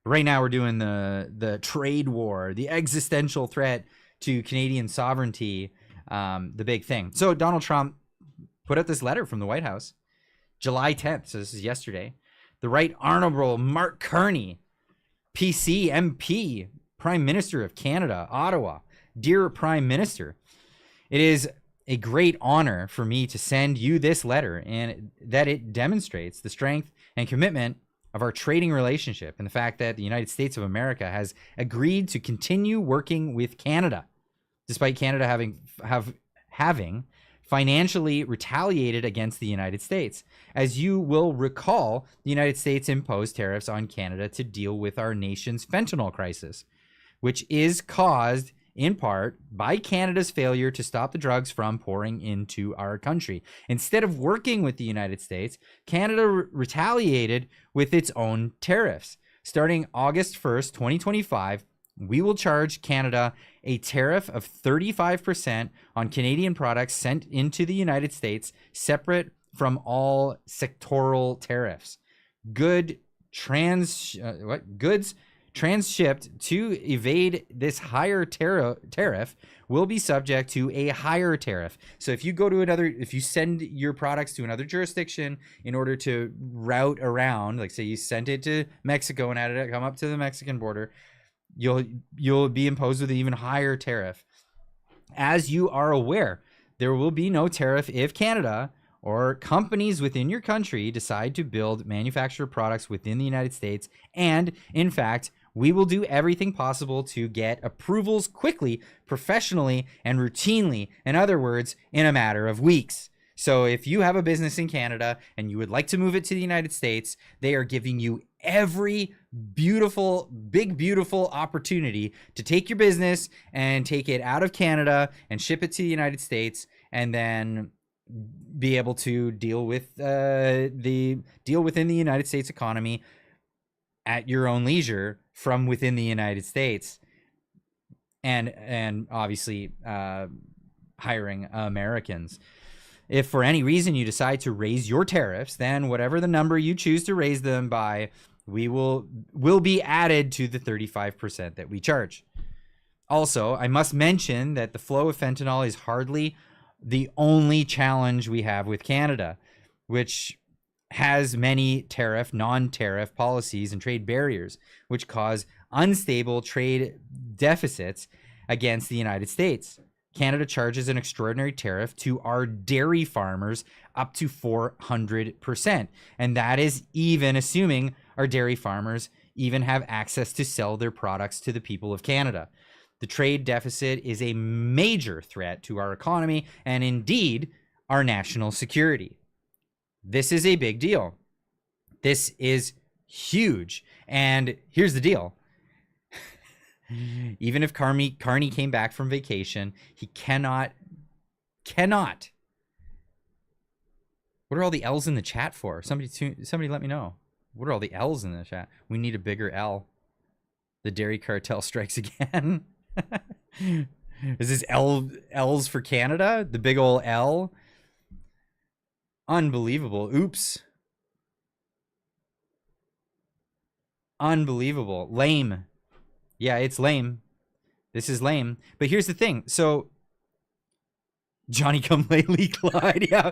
But right now we're doing the trade war, the existential threat to Canadian sovereignty, the big thing. So Donald Trump put out this letter from the White House, July 10th. So this is yesterday. The Right Honorable Mark Carney, PC, MP, Prime Minister of Canada, Ottawa. Dear Prime Minister, it is a great honor for me to send you this letter, and that it demonstrates the strength and commitment of our trading relationship and the fact that the United States of America has agreed to continue working with Canada, despite Canada having financially retaliated against the United States. As you will recall, the United States imposed tariffs on Canada to deal with our nation's fentanyl crisis, which is caused in part by Canada's failure to stop the drugs from pouring into our country. Instead of working with the United States, Canada retaliated with its own tariffs. Starting August 1st, 2025, we will charge Canada a tariff of 35% on Canadian products sent into the United States, separate from all sectoral tariffs. Goods transshipped to evade this higher tariff will be subject to a higher tariff. So if you send your products to another jurisdiction in order to route around, like say you sent it to Mexico and had it come up to the Mexican border, you'll be imposed with an even higher tariff. As you are aware, there will be no tariff if Canada or companies within your country decide to manufacture products within the United States. And in fact, we will do everything possible to get approvals quickly, professionally, and routinely. In other words, in a matter of weeks. So if you have a business in Canada and you would like to move it to the United States, they are giving you every big beautiful opportunity to take your business and take it out of Canada and ship it to the United States, and then be able to deal within the United States economy at your own leisure from within the United States, and obviously hiring Americans. If for any reason you decide to raise your tariffs, then whatever the number you choose to raise them by, will be added to the 35% that we charge. Also, I must mention that the flow of fentanyl is hardly the only challenge we have with Canada, which has many non-tariff policies and trade barriers, which cause unstable trade deficits against the United States. Canada charges an extraordinary tariff to our dairy farmers up to 400%. And that is even assuming our dairy farmers even have access to sell their products to the people of Canada. The trade deficit is a major threat to our economy and indeed our national security. This is a big deal. This is huge. And here's the deal. Even if Carney came back from vacation, he cannot. What are all the L's in the chat for? Somebody let me know. What are all the L's in the chat? We need a bigger L. The dairy cartel strikes again. Is this L's for Canada? The big old L? Unbelievable. Oops. Unbelievable. Lame. Yeah, it's lame. This is lame. But here's the thing. So, Johnny come lately, Clyde. Yeah.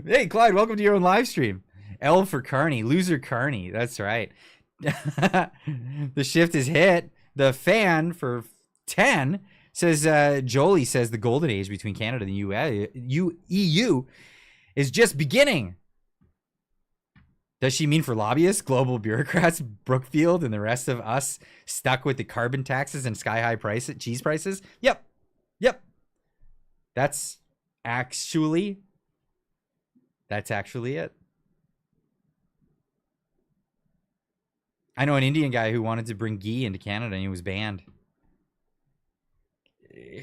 Hey, Clyde, welcome to your own live stream. L for Carney. Loser Carney. That's right. The shift is hit. The fan for 10 says, Jolie says the golden age between Canada and the EU is just beginning. Does she mean for lobbyists, global bureaucrats, Brookfield, and the rest of us stuck with the carbon taxes and sky-high cheese prices? Yep. That's actually it. I know an Indian guy who wanted to bring ghee into Canada and he was banned.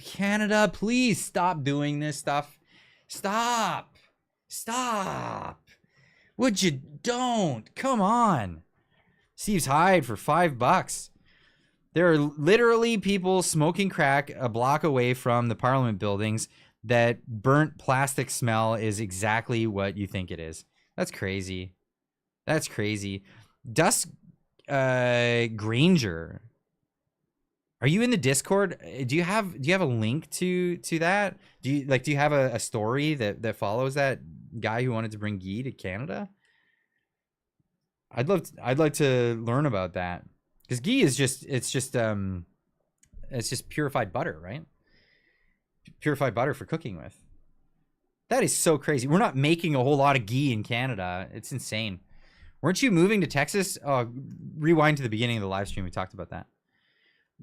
Canada, please stop doing this stuff. Stop. Would you don't? Come on. Steve's Hyde for $5. There are literally people smoking crack a block away from the Parliament buildings. That burnt plastic smell is exactly what you think it is. That's crazy. Dusk Granger, are you in the Discord? Do you have a link to that? Do you have a story that follows that guy who wanted to bring ghee to Canada? I'd like to learn about that, because ghee is just purified butter, right? Purified butter for cooking with. That is so crazy. We're not making a whole lot of ghee in Canada. It's insane. Weren't you moving to Texas? Rewind to the beginning of the live stream. We talked about that.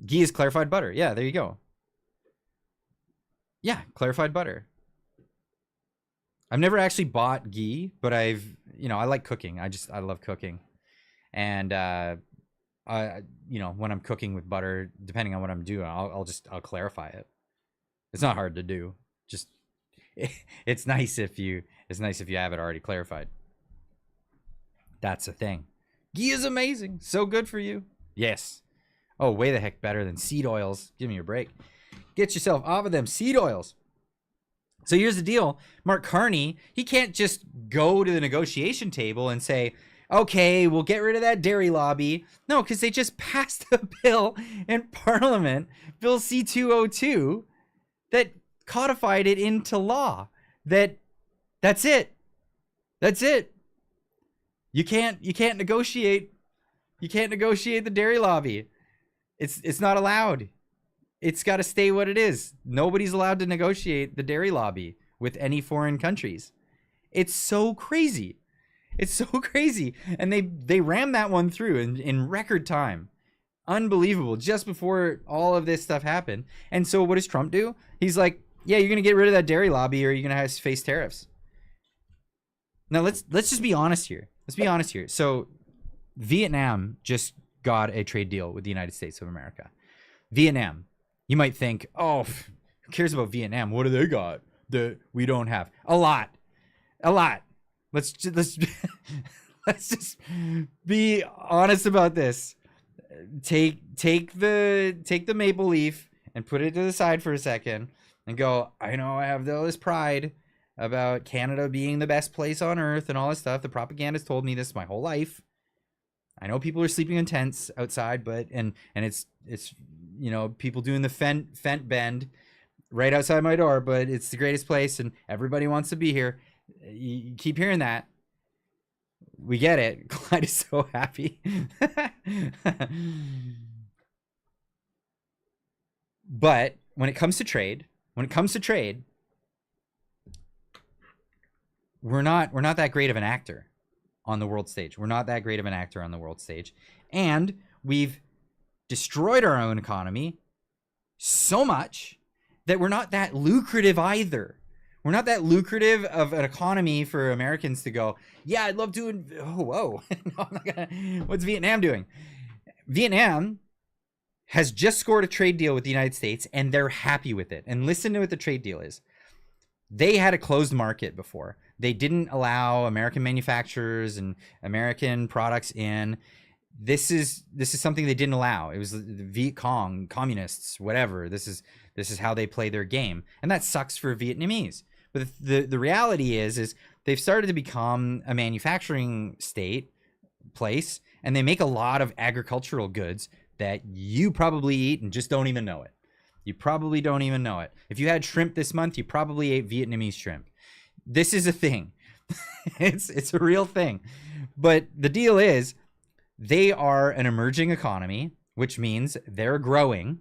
Ghee is clarified butter. Yeah, there you go. Yeah, clarified butter. I've never actually bought ghee, but I like cooking. I love cooking. And when I'm cooking with butter, depending on what I'm doing, I'll clarify it. It's not hard to do. Just it's nice if you have it already clarified. That's the thing. Ghee is amazing. So good for you. Yes. Oh, way the heck better than seed oils. Give me a break. Get yourself off of them seed oils. So here's the deal. Mark Carney, he can't just go to the negotiation table and say, okay, we'll get rid of that dairy lobby. No, because they just passed a bill in Parliament, Bill C-202, that codified it into law. That's it. You can't negotiate. You can't negotiate the dairy lobby. It's not allowed. It's got to stay what it is. Nobody's allowed to negotiate the dairy lobby with any foreign countries. It's so crazy. And they rammed that one through in record time. Unbelievable. Just before all of this stuff happened. And so what does Trump do? He's like, yeah, you're going to get rid of that dairy lobby or you're going to face tariffs. Now let's just be honest here. So Vietnam just got a trade deal with the United States of America. Vietnam. You might think, oh, who cares about Vietnam? What do they got that we don't have? A lot. Let's just be honest about this. Take the maple leaf and put it to the side for a second and go, I know I have all this pride about Canada being the best place on earth and all this stuff. The propaganda's told me this my whole life. I know people are sleeping in tents outside, but and it's people doing the fent bend right outside my door, but it's the greatest place and everybody wants to be here. You keep hearing that. We get it. Clyde is so happy. But when it comes to trade, we're not that great of an actor on the world stage. And we've destroyed our own economy so much that we're not that lucrative either. We're not that lucrative of an economy for Americans to go, yeah, I'd love to. Oh, whoa. No, I'm not gonna. What's Vietnam doing? Vietnam has just scored a trade deal with the United States and they're happy with it. And listen to what the trade deal is. They had a closed market before. They didn't allow American manufacturers and American products in. This is something they didn't allow. It was the Viet Cong, communists, whatever. This is how they play their game. And that sucks for Vietnamese. But the reality is they've started to become a manufacturing place, and they make a lot of agricultural goods that you probably eat and just don't even know it. You probably don't even know it. If you had shrimp this month, you probably ate Vietnamese shrimp. This is a thing. It's a real thing. But the deal is they are an emerging economy, which means they're growing.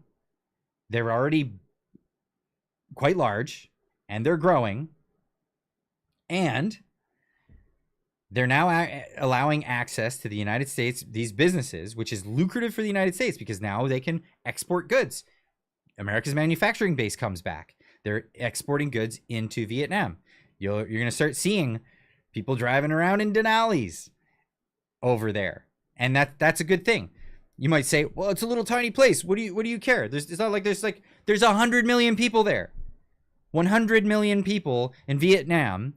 They're already quite large and they're growing. And they're now allowing access to the United States, these businesses, which is lucrative for the United States because now they can export goods. America's manufacturing base comes back. They're exporting goods into Vietnam. You're going to start seeing people driving around in Denali's over there. And that's a good thing. You might say, well, it's a little tiny place. What do you care? It's not like there's 100 million people there. 100 million people in Vietnam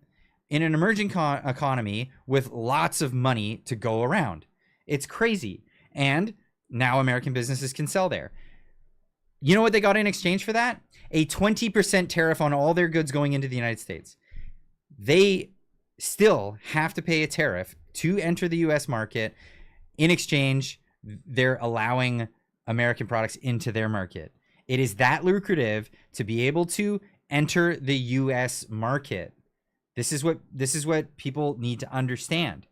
in an emerging economy with lots of money to go around. It's crazy. And now American businesses can sell there. You know what they got in exchange for that? A 20% tariff on all their goods going into the United States. They still have to pay a tariff to enter the US market. In exchange, they're allowing American products into their market. It is that lucrative to be able to enter the US market. This is what people need to understand.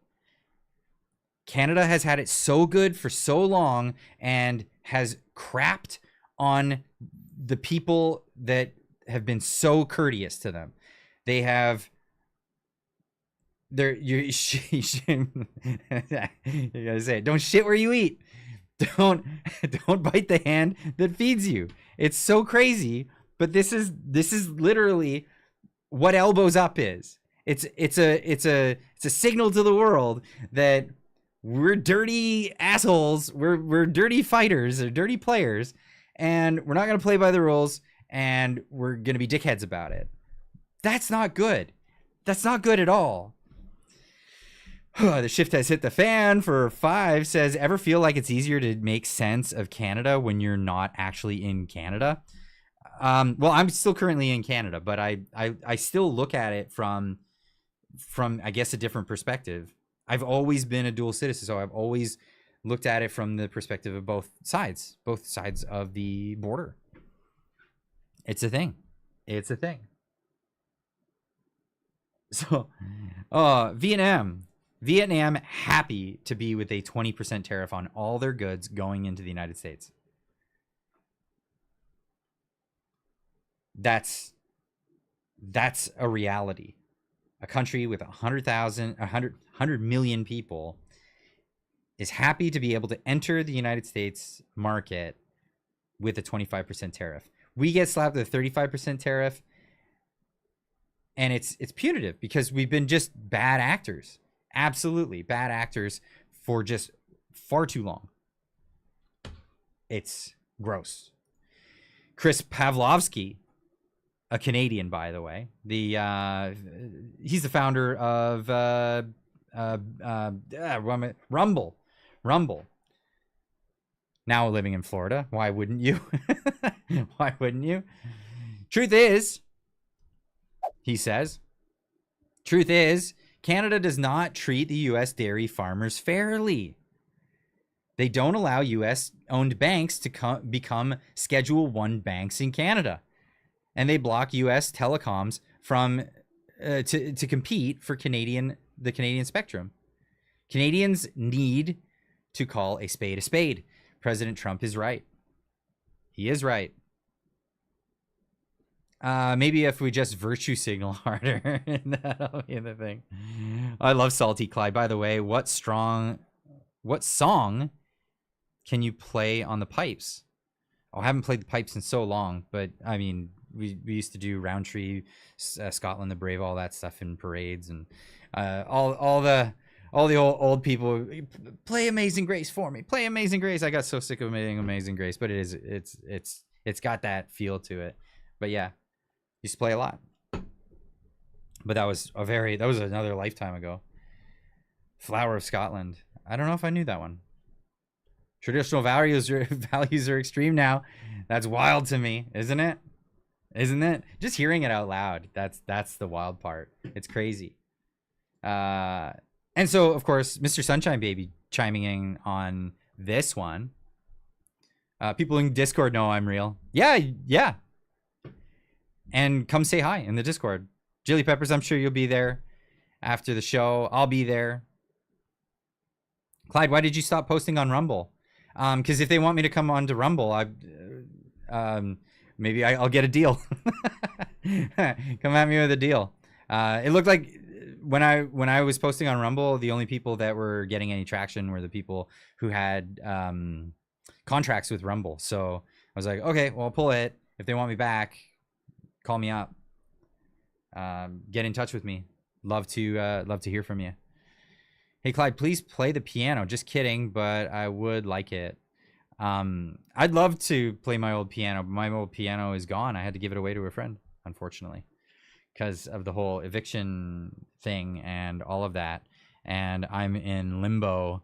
Canada has had it so good for so long and has crapped on the people that have been so courteous to them. They have you gotta say it. Don't shit where you eat. Don't bite the hand that feeds you. It's so crazy, but this is literally what elbows up is. It's a signal to the world that we're dirty assholes. We're dirty fighters or dirty players, and we're not gonna play by the rules, and we're gonna be dickheads about it. That's not good. That's not good at all. The shift has hit the fan for 5 says, ever feel like it's easier to make sense of Canada when you're not actually in Canada? Well, I'm still currently in Canada, but I still look at it from I guess a different perspective. I've always been a dual citizen, so I've always looked at it from the perspective of both sides of the border. It's a thing. It's a thing. So, Vietnam happy to be with a 20% tariff on all their goods going into the United States. That's a reality. A country with 100 million people is happy to be able to enter the United States market with a 25% tariff. We get slapped with a 35% tariff, and it's punitive because we've been just bad actors. Absolutely bad actors for just far too long. It's gross. Chris Pavlovsky, a Canadian, by the way, he's the founder of Rumble. Now living in Florida. Why wouldn't you? Why wouldn't you? Truth is, he says, truth is, Canada does not treat the U.S. dairy farmers fairly. They don't allow U.S.-owned banks to become Schedule I banks in Canada. And they block U.S. telecoms from to compete for the Canadian spectrum. Canadians need to call a spade a spade. President Trump is right. He is right. Maybe if we just virtue signal harder, that'll be the thing. I love Salty Clyde. By the way, what song can you play on the pipes? Oh, I haven't played the pipes in so long, but I mean, we used to do Roundtree, Scotland the Brave, all that stuff in parades, and all the old people play Amazing Grace for me. Play Amazing Grace. I got so sick of Amazing Grace, but it's got that feel to it. But yeah, used to play a lot. But that was another lifetime ago. Flower of Scotland. I don't know if I knew that one. Traditional values are extreme now. That's wild to me, isn't it? Isn't it? Just hearing it out loud, that's the wild part. It's crazy. And so, of course, Mr. Sunshine Baby chiming in on this one. People in Discord know I'm real. Yeah. And come say hi in the Discord. Jilly Peppers, I'm sure you'll be there after the show. I'll be there. Clyde, why did you stop posting on Rumble? Because if they want me to come on to Rumble, maybe I'll get a deal. Come at me with a deal. It looked like when I was posting on Rumble, the only people that were getting any traction were the people who had contracts with Rumble. So I was like, okay, well, I'll pull it. If they want me back, call me up. Get in touch with me. Love to hear from you. Hey, Clyde, please play the piano. Just kidding, but I would like it. I'd love to play my old piano, but my old piano is gone. I had to give it away to a friend, unfortunately, because of the whole eviction thing and all of that. And I'm in limbo.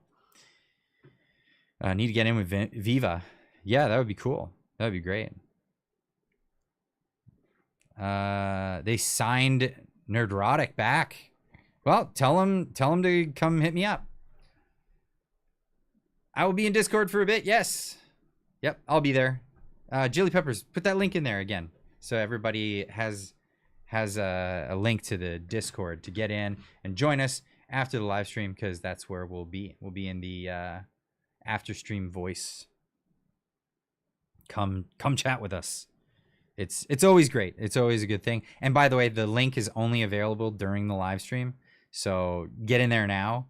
I need to get in with Viva. Yeah, that would be cool. That would be great. They signed Nerdrotic back. Well, tell him to come hit me up. I will be in Discord for a bit. Yes. Yep, I'll be there. Chili Peppers, put that link in there again, so everybody has a link to the Discord to get in and join us after the live stream, because that's where we'll be. We'll be in the after stream voice. Come chat with us. It's always great. It's always a good thing. And by the way, the link is only available during the live stream, so get in there now,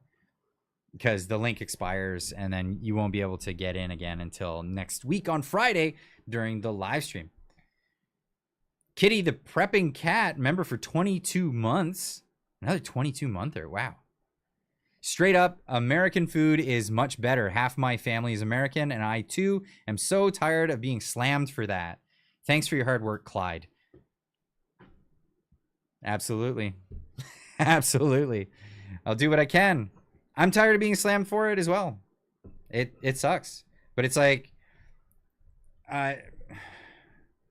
because the link expires and then you won't be able to get in again until next week on Friday during the live stream. Kitty the Prepping Cat, member for 22 months. Another 22-monther. Wow. Straight up, American food is much better. Half my family is American, and I too am so tired of being slammed for that. Thanks for your hard work, Clyde. Absolutely. Absolutely. I'll do what I can. I'm tired of being slammed for it as well. It sucks. But it's like,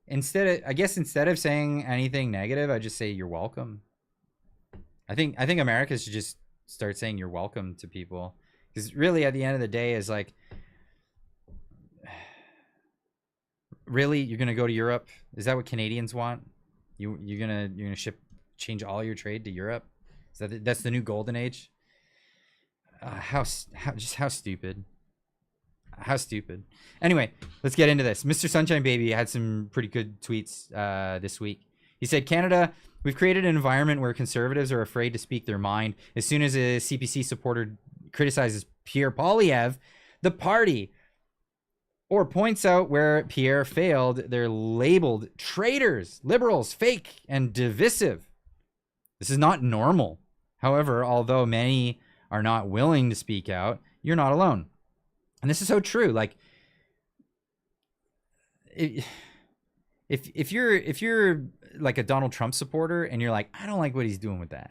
instead of saying anything negative, I just say you're welcome. I think America should just start saying you're welcome to people, because really at the end of the day is like, really, you're gonna go to Europe? Is that what Canadians want? You're gonna change all your trade to Europe? That's the new golden age? How stupid. How stupid. Anyway, let's get into this. Mr. Sunshine Baby had some pretty good tweets this week. He said, Canada, we've created an environment where conservatives are afraid to speak their mind. As soon as a CPC supporter criticizes Pierre Poilievre, the party, or points out where Pierre failed, they're labeled traitors, liberals, fake, and divisive. This is not normal. However, although many are not willing to speak out, you're not alone. And this is so true. Like, if you're like a Donald Trump supporter and you're like, I don't like what he's doing with that,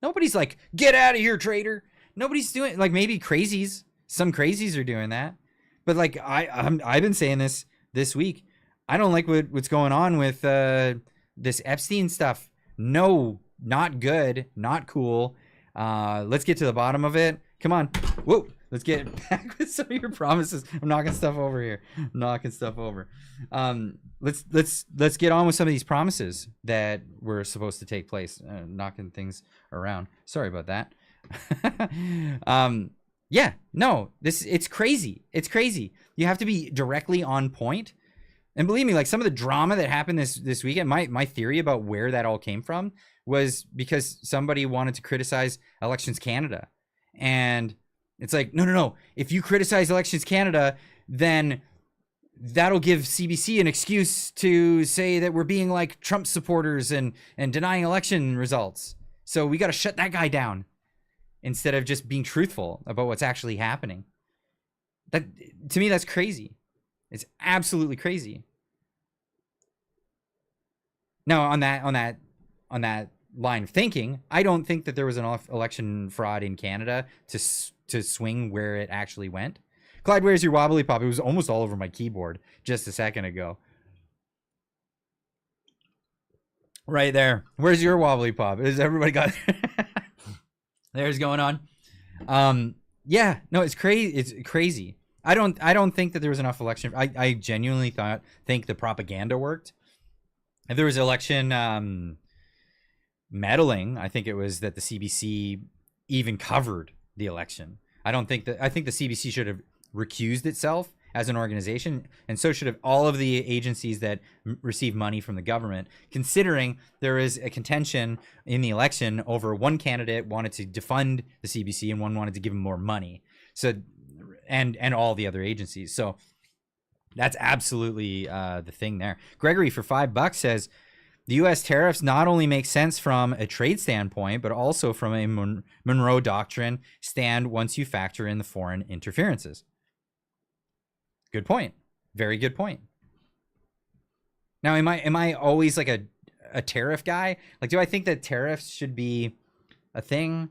nobody's like, get out of here, traitor. Nobody's doing, like, maybe crazies. Some crazies are doing that. But like, I've been saying this week. I don't like what's going on with this Epstein stuff. No, not good, not cool. Let's get to the bottom of it. Come on. Whoa. Let's get back with some of your promises. I'm knocking stuff over here. Let's get on with some of these promises that were supposed to take place. Knocking things around. Sorry about that. Yeah, no, it's crazy. It's crazy. You have to be directly on point. And believe me, like, some of the drama that happened this weekend, my theory about where that all came from was because somebody wanted to criticize Elections Canada. And it's like, no. If you criticize Elections Canada, then that'll give CBC an excuse to say that we're being like Trump supporters and denying election results. So we got to shut that guy down instead of just being truthful about what's actually happening. That, to me, that's crazy. It's absolutely crazy. Now, on that line of thinking, I don't think that there was an election fraud in Canada to swing where it actually went. Clyde, where's your wobbly pop? It was almost all over my keyboard just a second ago. Right there. Where's your wobbly pop? Is everybody got there's going on? Yeah, no, it's crazy. It's crazy. I don't think that there was enough election. I genuinely think the propaganda worked. If there was election meddling, I think it was that the CBC even covered the election. I think the CBC should have recused itself as an organization, and so should have all of the agencies that receive money from the government, considering there is a contention in the election over one candidate wanted to defund the CBC and one wanted to give him more money. So, and all the other agencies. So that's absolutely the thing there. Gregory for $5 says, The U.S. tariffs not only make sense from a trade standpoint, but also from a Monroe Doctrine stand once you factor in the foreign interferences. Good point. Very good point. Now, am I always like a tariff guy? Like, do I think that tariffs should be a thing?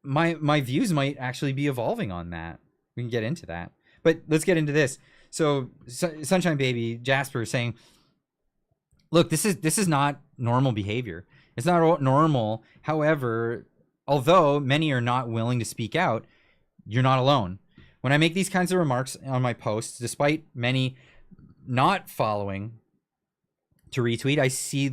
My views might actually be evolving on that. We can get into that, but let's get into this. So, Sunshine Baby Jasper is saying, look, this is not normal behavior. It's not normal. However, although many are not willing to speak out, you're not alone. When I make these kinds of remarks on my posts, despite many not following to retweet, I see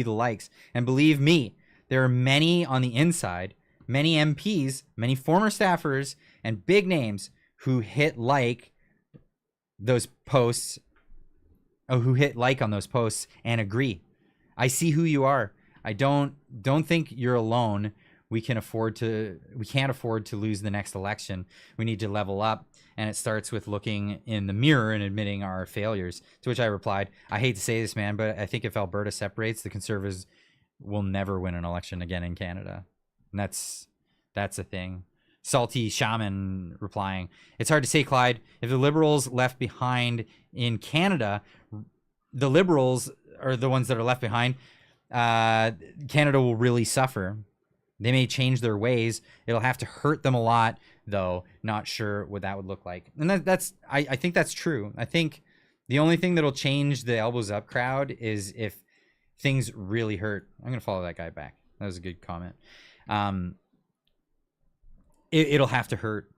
the likes. And believe me, there are many on the inside, many MPs, many former staffers, and big names who hit like those posts, who hit like on those posts and agree. I see who you are. I don't think you're alone. We can't afford to lose the next election. We need to level up, and it starts with looking in the mirror and admitting our failures. To which I replied, I hate to say this, man, but I think if Alberta separates, the Conservatives will never win an election again in Canada. And that's a thing. Salty Shaman replying, it's hard to say, Clyde. If the Liberals left behind in Canada, the Liberals are the ones that are left behind, Canada will really suffer. They may change their ways. It'll have to hurt them a lot, though. Not sure what that would look like. And I think that's true. I think the only thing that'll change the elbows up crowd is if things really hurt. I'm going to follow that guy back. That was a good comment. It'll have to hurt,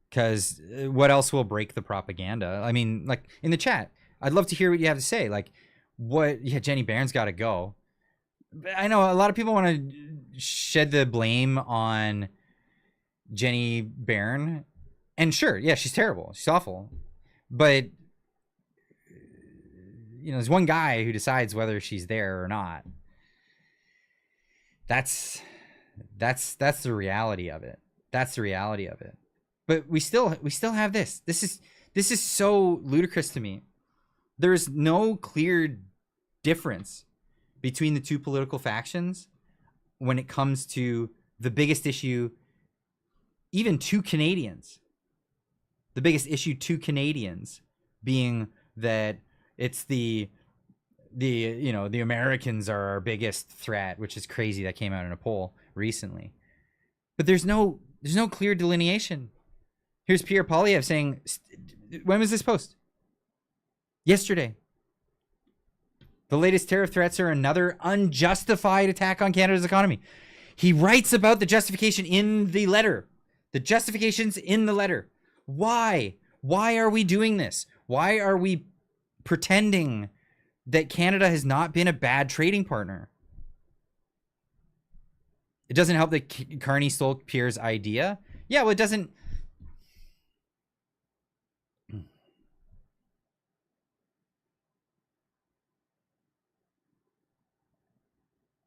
because what else will break the propaganda? I mean, like, in the chat, I'd love to hear what you have to say. Like, Jenny Barron's got to go. I know a lot of people want to shed the blame on Jenny Barron, and sure, yeah, she's terrible, she's awful, but there's one guy who decides whether she's there or not. That's the reality of it. That's the reality of it. But we still have this. This is so ludicrous to me. There's no clear difference between the two political factions when it comes to the biggest issue, even to Canadians. The biggest issue to Canadians being that it's the Americans are our biggest threat, which is crazy. That came out in a poll recently. But there's no clear delineation. Here's Pierre Poilievre saying, when was this post? Yesterday. The latest tariff threats are another unjustified attack on Canada's economy. He writes about the justification in the letter. The justifications in the letter. Why? Why are we doing this? Why are we pretending that Canada has not been a bad trading partner? It doesn't help that Carney stole Pierre's idea. Yeah, well, it doesn't.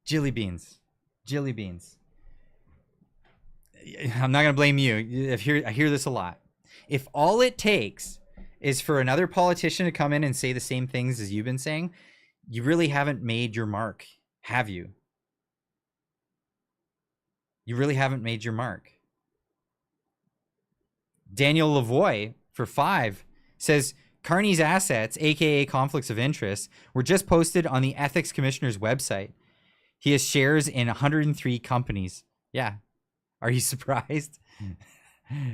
Jilly beans. I'm not going to blame you. I hear this a lot. If all it takes is for another politician to come in and say the same things as you've been saying, you really haven't made your mark, have you? You really haven't made your mark. Daniel Lavoie, for 5, says Carney's assets, aka conflicts of interest, were just posted on the Ethics Commissioner's website. He has shares in 103 companies. Yeah. Are you surprised?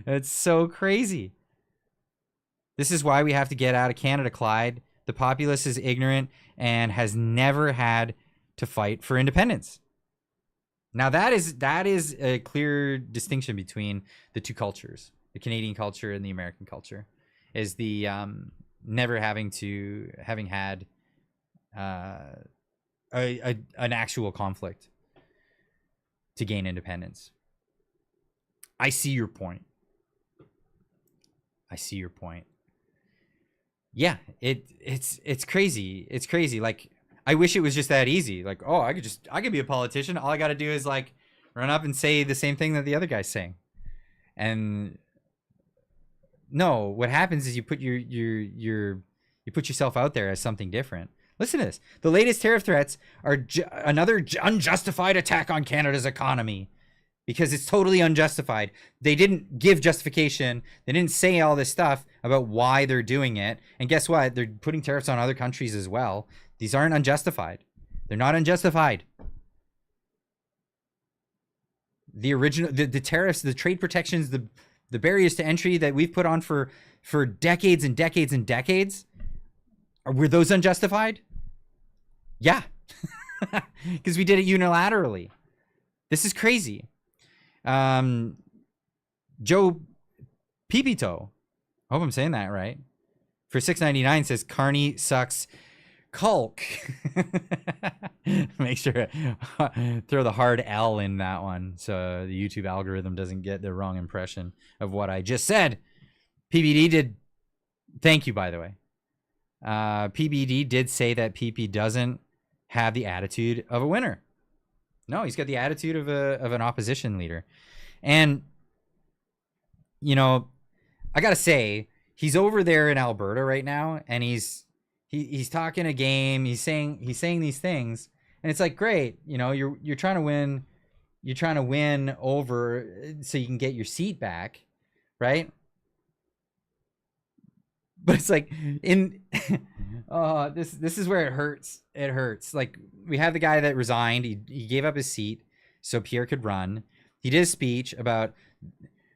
It's so crazy. This is why we have to get out of Canada, Clyde. The populace is ignorant and has never had to fight for independence. Now that is a clear distinction between the two cultures, the Canadian culture and the American culture, is the never having had an actual conflict to gain independence. I see your point. Yeah, it's crazy. It's crazy. Like, I wish it was just that easy. Like, oh, I could be a politician. All I got to do is like run up and say the same thing that the other guy's saying. And no, what happens is you put yourself out there as something different. Listen to this. The latest tariff threats are another unjustified attack on Canada's economy because it's totally unjustified. They didn't give justification. They didn't say all this stuff about why they're doing it. And guess what? They're putting tariffs on other countries as well. These aren't unjustified. They're not unjustified. The original, the tariffs, the trade protections, the barriers to entry that we've put on for decades and decades and decades, were those unjustified? Yeah, because we did it unilaterally. This is crazy. Joe Pipito, I hope I'm saying that right, for $6.99 says Carney sucks Culk. Make sure throw the hard L in that one so the YouTube algorithm doesn't get the wrong impression of what I just said. PBD did, thank you by the way. PBD did say that PP doesn't have the attitude of a winner. No, he's got the attitude of an opposition leader. And you know, I gotta say, he's over there in Alberta right now, and he's talking a game. He's saying these things, and it's like, great, you know, you're trying to win, over so you can get your seat back, right? But it's like this is where it hurts. It hurts. Like, we have the guy that resigned. He gave up his seat so Pierre could run. He did a speech about,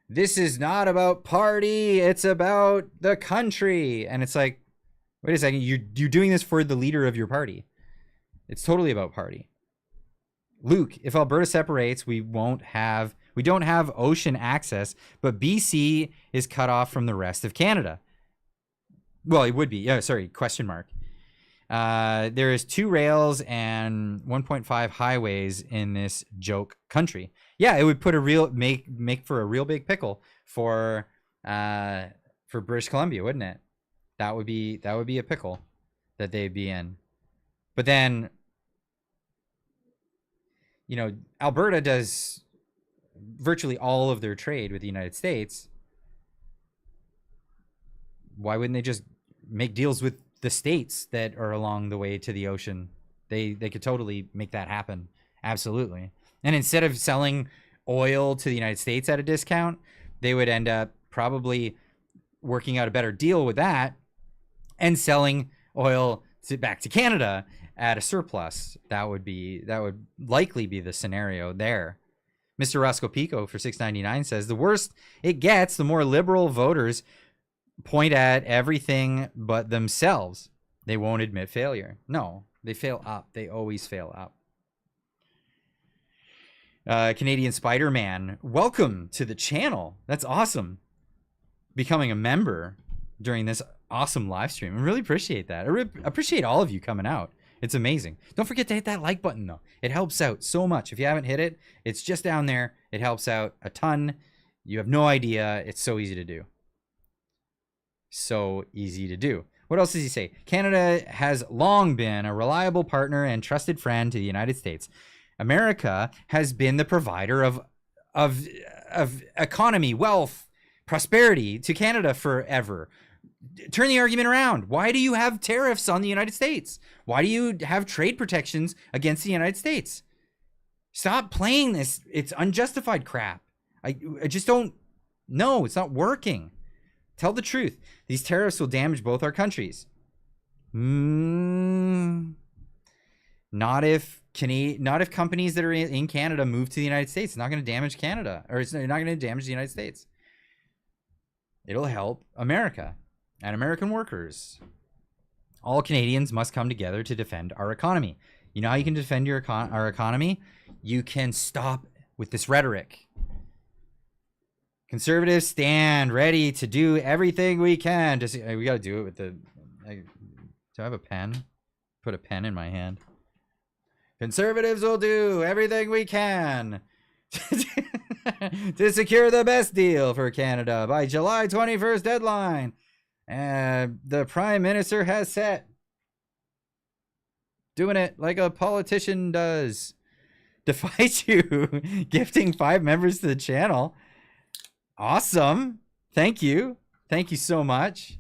this is not about party, it's about the country. And it's like, wait a second, you're doing this for the leader of your party. It's totally about party. Luke, if Alberta separates, we don't have ocean access, but BC is cut off from the rest of Canada. Well, it would be. Yeah, sorry, question mark. There is 2 rails and 1.5 highways in this joke country. Yeah, it would put make for a real big pickle for British Columbia, wouldn't it? That would be a pickle that they'd be in. But then, you know, Alberta does virtually all of their trade with the United States. Why wouldn't they just make deals with the states that are along the way to the ocean? They could totally make that happen. Absolutely. And instead of selling oil to the United States at a discount, they would end up probably working out a better deal with that and selling oil back to Canada at a surplus. That would likely be the scenario there. Mr. Roscoe Pico for $6.99 says, the worse it gets, the more liberal voters point at everything but themselves. They won't admit failure. No, they fail up. They always fail up. Canadian Spider-Man, welcome to the channel. That's awesome. Becoming a member during this awesome live stream. I really appreciate that. I appreciate all of you coming out. It's amazing. Don't forget to hit that like button though. It helps out so much. If you haven't hit it, it's just down there. It helps out a ton. You have no idea. It's so easy to do. So easy to do. What else does he say? Canada has long been a reliable partner and trusted friend to the United States. America has been the provider of economy, wealth, prosperity to Canada forever. Turn the argument around. Why do you have tariffs on the United States? Why do you have trade protections against the United States? Stop playing this. It's unjustified crap. I just don't know. It's not working. Tell the truth. These tariffs will damage both our countries. Not if companies that are in Canada move to the United States. It's not going to damage Canada, or it's not going to damage the United States. It'll help America and American workers. All Canadians must come together to defend our economy. You know how you can defend our economy? You can stop with this rhetoric. Conservatives stand ready to do everything we can. We got to do it with the... do I have a pen? Put a pen in my hand. Conservatives will do everything we can to secure the best deal for Canada by July 21st deadline. The Prime Minister has set. Doing it like a politician does. Defies you. Gifting 5 members to the channel. Awesome. Thank you. Thank you so much.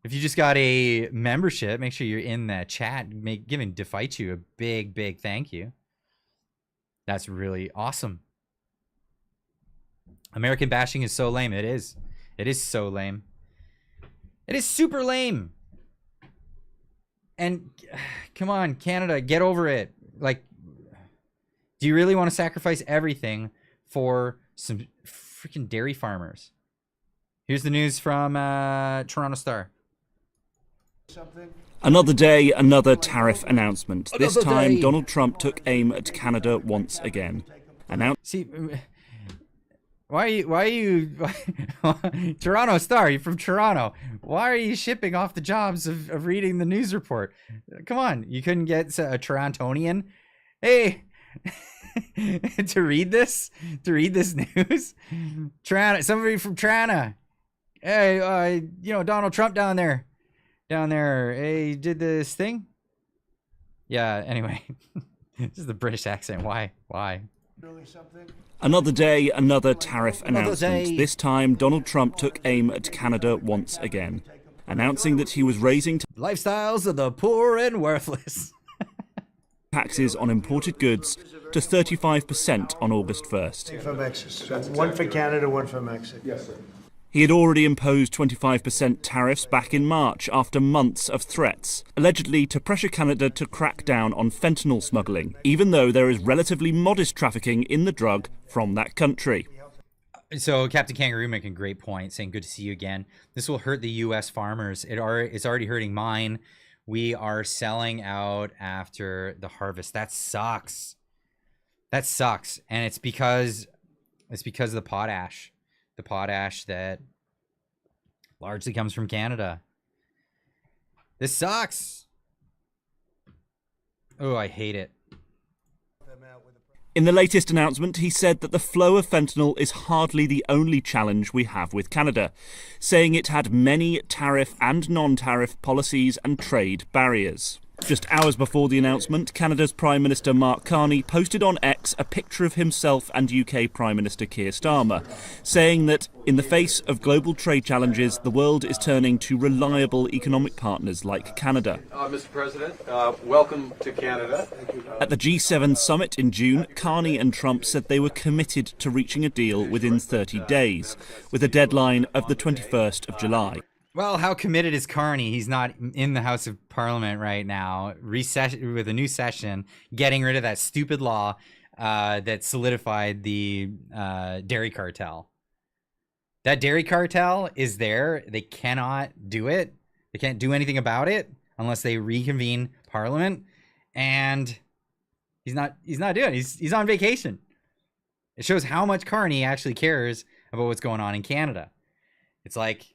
If you just got a membership, make sure you're in the chat, giving Defaichu a big thank you. That's really awesome. American bashing is so lame. It is. It is so lame. It is super lame. And come on, Canada, get over it. Like, do you really want to sacrifice everything for some freaking dairy farmers? Here's the news from Toronto Star. Another day, another tariff announcement. This time, Donald Trump took aim at Canada once again. See, why are you Toronto Star? You're from Toronto. Why are you shipping off the jobs of reading the news report? Come on, you couldn't get a Torontonian, hey, to read this news. Toronto, somebody from Toronto. Hey, Donald Trump down there. Hey, you did this thing? Yeah, anyway. This is the British accent. Why? Another day, another tariff announcement. This time, Donald Trump took aim at Canada once again, announcing that he was raising lifestyles of the poor and worthless. taxes on imported goods to 35% on August 1st. For Mexico. One for Canada, one for Mexico. Yes, sir. He had already imposed 25% tariffs back in March after months of threats, allegedly to pressure Canada to crack down on fentanyl smuggling, even though there is relatively modest trafficking in the drug from that country. So Captain Kangaroo making a great point, saying good to see you again. This will hurt the U.S. farmers. It's already hurting mine. We are selling out after the harvest. That sucks. And it's because of the potash. The potash that largely comes from Canada. This sucks. Oh, I hate it. In the latest announcement, he said that the flow of fentanyl is hardly the only challenge we have with Canada, saying it had many tariff and non-tariff policies and trade barriers. Just hours before the announcement, Canada's Prime Minister Mark Carney posted on X a picture of himself and UK Prime Minister Keir Starmer, saying that in the face of global trade challenges, the world is turning to reliable economic partners like Canada. Mr. President, welcome to Canada. At the G7 summit in June, Carney and Trump said they were committed to reaching a deal within 30 days, with a deadline of the 21st of July. Well, how committed is Carney? He's not in the House of Parliament right now, with a new session, getting rid of that stupid law that solidified the dairy cartel. That dairy cartel is there. They cannot do it. They can't do anything about it unless they reconvene Parliament. And he's not doing it. He's on vacation. It shows how much Carney actually cares about what's going on in Canada. It's like,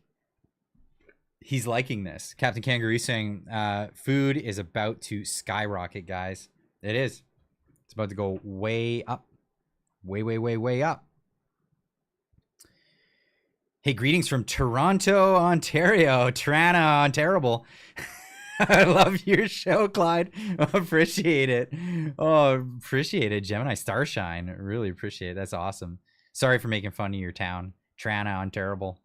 he's liking this. Captain Kangaroo saying, food is about to skyrocket, guys. It is. It's about to go way up. Way up. Hey, greetings from Toronto, Ontario. Toronto, Ontario. I love your show, Clyde. Appreciate it. Oh, appreciate it. Gemini Starshine. Really appreciate it. That's awesome. Sorry for making fun of your town. Toronto, Ontario.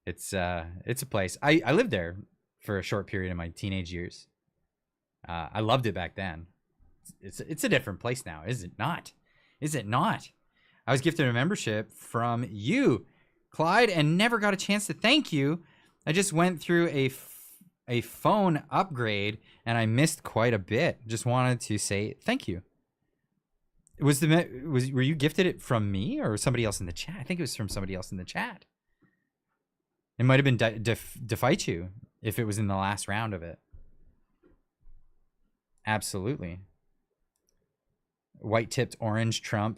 It's a place. I lived there for a short period in my teenage years. I loved it back then. It's a different place now, is it not? Is it not? I was gifted a membership from you, Clyde, and never got a chance to thank you. I just went through a phone upgrade and I missed quite a bit. Just wanted to say thank you. Were you gifted it from me or somebody else in the chat? I think it was from somebody else in the chat. It might have been Defaichu if it was in the last round of it. Absolutely. White-tipped orange Trump.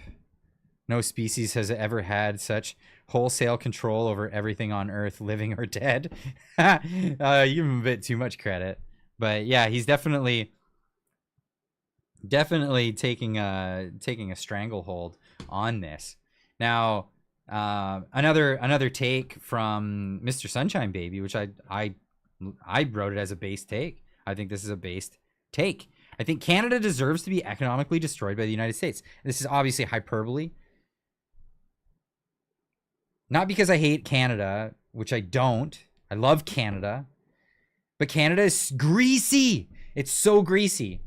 No species has ever had such wholesale control over everything on Earth, living or dead. You give him a bit too much credit. But yeah, he's definitely taking a stranglehold on this. Now, another take from Mr. Sunshine Baby, which I wrote it as a base take. I think this is a based take. I think Canada deserves to be economically destroyed by the United States. This is obviously hyperbole. Not because I hate Canada, which I don't. I love Canada. But Canada is greasy. It's so greasy.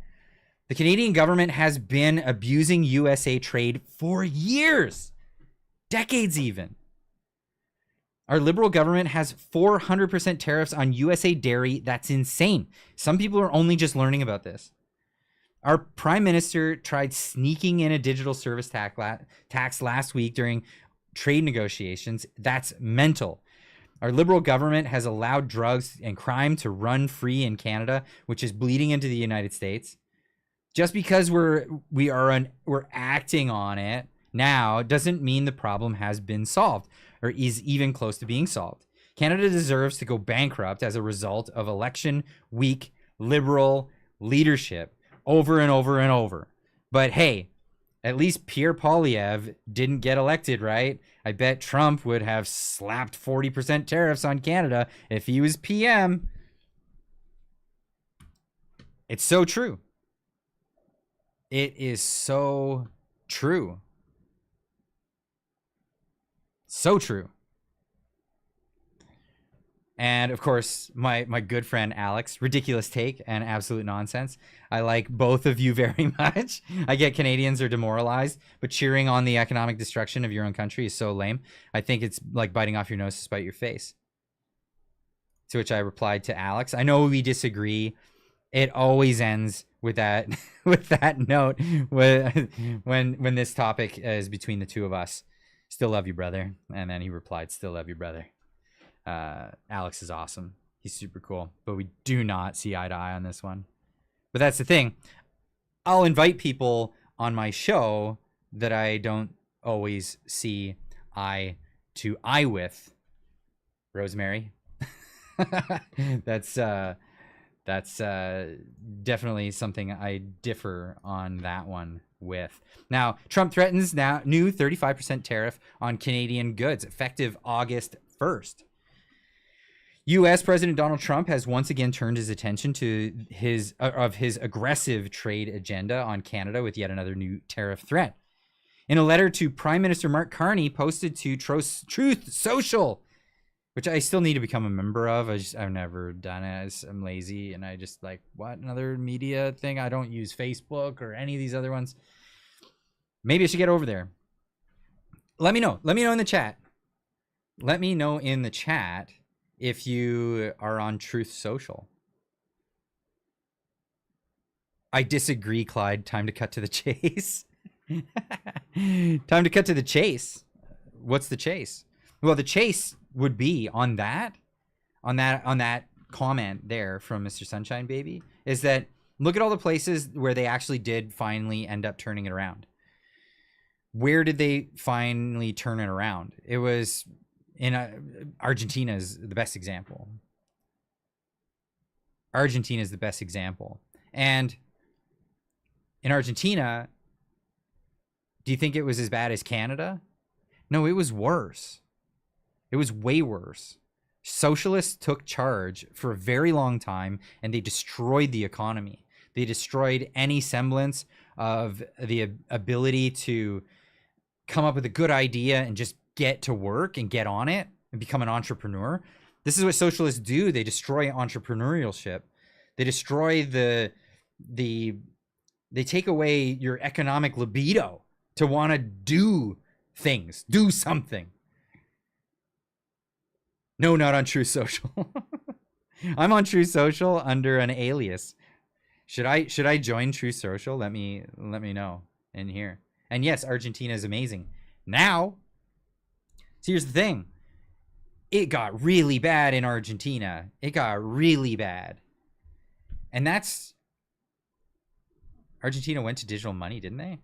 The Canadian government has been abusing USA trade for years, decades even. Our Liberal government has 400% tariffs on USA dairy. That's insane. Some people are only just learning about this. Our Prime Minister tried sneaking in a digital service tax last week during trade negotiations. That's mental. Our Liberal government has allowed drugs and crime to run free in Canada, which is bleeding into the United States. Just because we're acting on it now doesn't mean the problem has been solved or is even close to being solved. Canada deserves to go bankrupt as a result of election weak Liberal leadership over and over and over. But hey, at least Pierre Poilievre didn't get elected, right? I bet Trump would have slapped 40% tariffs on Canada if he was PM. It's so true. It is so true. So true. And of course, my good friend Alex, ridiculous take and absolute nonsense. I like both of you very much. I get Canadians are demoralized, but cheering on the economic destruction of your own country is so lame. I think it's like biting off your nose to spite your face. To which I replied to Alex, I know we disagree. It always ends with that with that note when this topic is between the two of us. Still love you, brother. And then he replied, still love you, brother. Alex is awesome. He's super cool, but we do not see eye to eye on this one. But that's the thing. I'll invite people on my show that I don't always see eye to eye with. Rosemary. That's definitely something I differ on that one with. Now, Trump threatens now new 35% tariff on Canadian goods effective August 1st. U.S. President Donald Trump has once again turned his attention to his aggressive trade agenda on Canada with yet another new tariff threat. In a letter to Prime Minister Mark Carney posted to Truth Social, which I still need to become a member of. I've never done it. I'm lazy, and I just like, what, another media thing? I don't use Facebook or any of these other ones. Maybe I should get over there. Let me know. Let me know in the chat. Let me know in the chat if you are on Truth Social. I disagree, Clyde. Time to cut to the chase. Time to cut to the chase. What's the chase? Well, the chase would be on that comment there from Mr. Sunshine Baby is that look at all the places where they actually did finally end up turning it around. Where did they finally turn it around? It was in Argentina is the best example. Argentina is the best example. And in Argentina, do you think it was as bad as Canada? No, it was worse. It was way worse. Socialists took charge for a very long time and they destroyed the economy. They destroyed any semblance of the ability to come up with a good idea and just get to work and get on it and become an entrepreneur. This is what socialists do. They destroy entrepreneurship. They destroy they take away your economic libido to want to do things, do something. No, not on True Social. I'm on True Social under an alias. Should I join True Social? Let me know in here. And yes, Argentina is amazing. Now, so here's the thing. It got really bad in Argentina. It got really bad. And that's Argentina went to digital money, didn't they?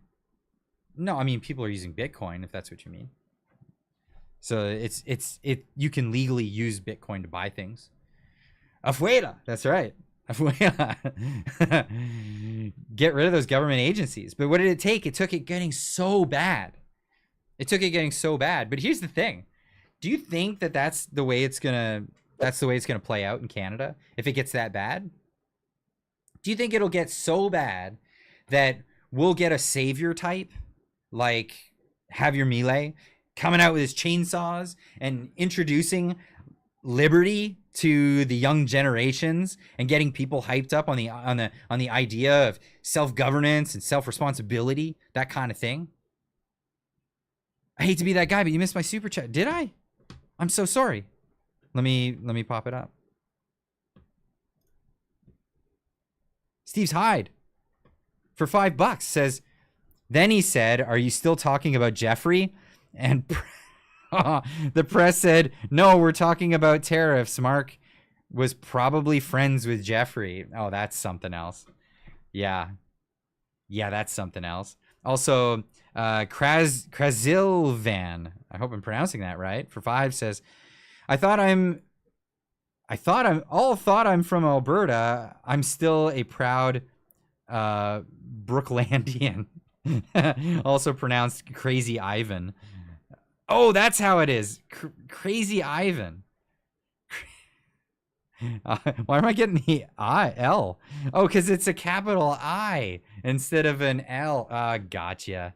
No, I mean people are using Bitcoin if that's what you mean. So it's you can legally use Bitcoin to buy things. Afuera, that's right. Afuera. Get rid of those government agencies. But what did it take? It took it getting so bad. But here's the thing. Do you think that that's the way it's gonna play out in Canada if it gets that bad? Do you think it'll get so bad that we'll get a savior type like Javier Milei coming out with his chainsaws and introducing liberty to the young generations and getting people hyped up on the idea of self-governance and self-responsibility, that kind of thing. I hate to be that guy, but you missed my super chat. Did I? I'm so sorry. Let me pop it up. Steve's Hyde for $5 says, then he said, are you still talking about Jeffrey? And the press said, no, we're talking about tariffs. Mark was probably friends with Jeffrey. Oh, that's something else. Yeah, that's something else. Also, Krasilvan, I hope I'm pronouncing that right, for $5 says, I thought I'm from Alberta. I'm still a proud Brooklandian. Also pronounced Crazy Ivan. Oh, that's how it is. Crazy Ivan. Why am I getting the L? Oh, because it's a capital I instead of an L. Gotcha.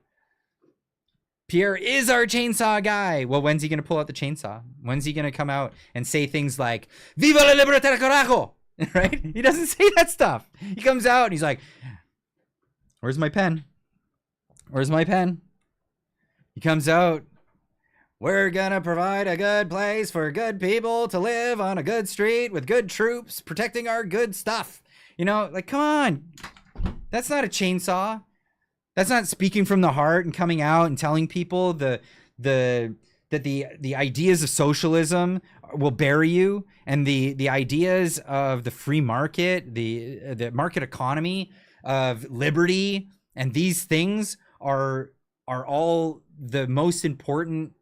Pierre is our chainsaw guy. Well, when's he going to pull out the chainsaw? When's he going to come out and say things like, Viva la libertad carajo! Right? He doesn't say that stuff. He comes out and he's like, where's my pen? Where's my pen? He comes out. We're gonna provide a good place for good people to live on a good street with good troops protecting our good stuff. You know, like, come on. That's not a chainsaw. That's not speaking from the heart and coming out and telling people that the ideas of socialism will bury you, and the ideas of the free market, the market economy of liberty, and these things are all the most important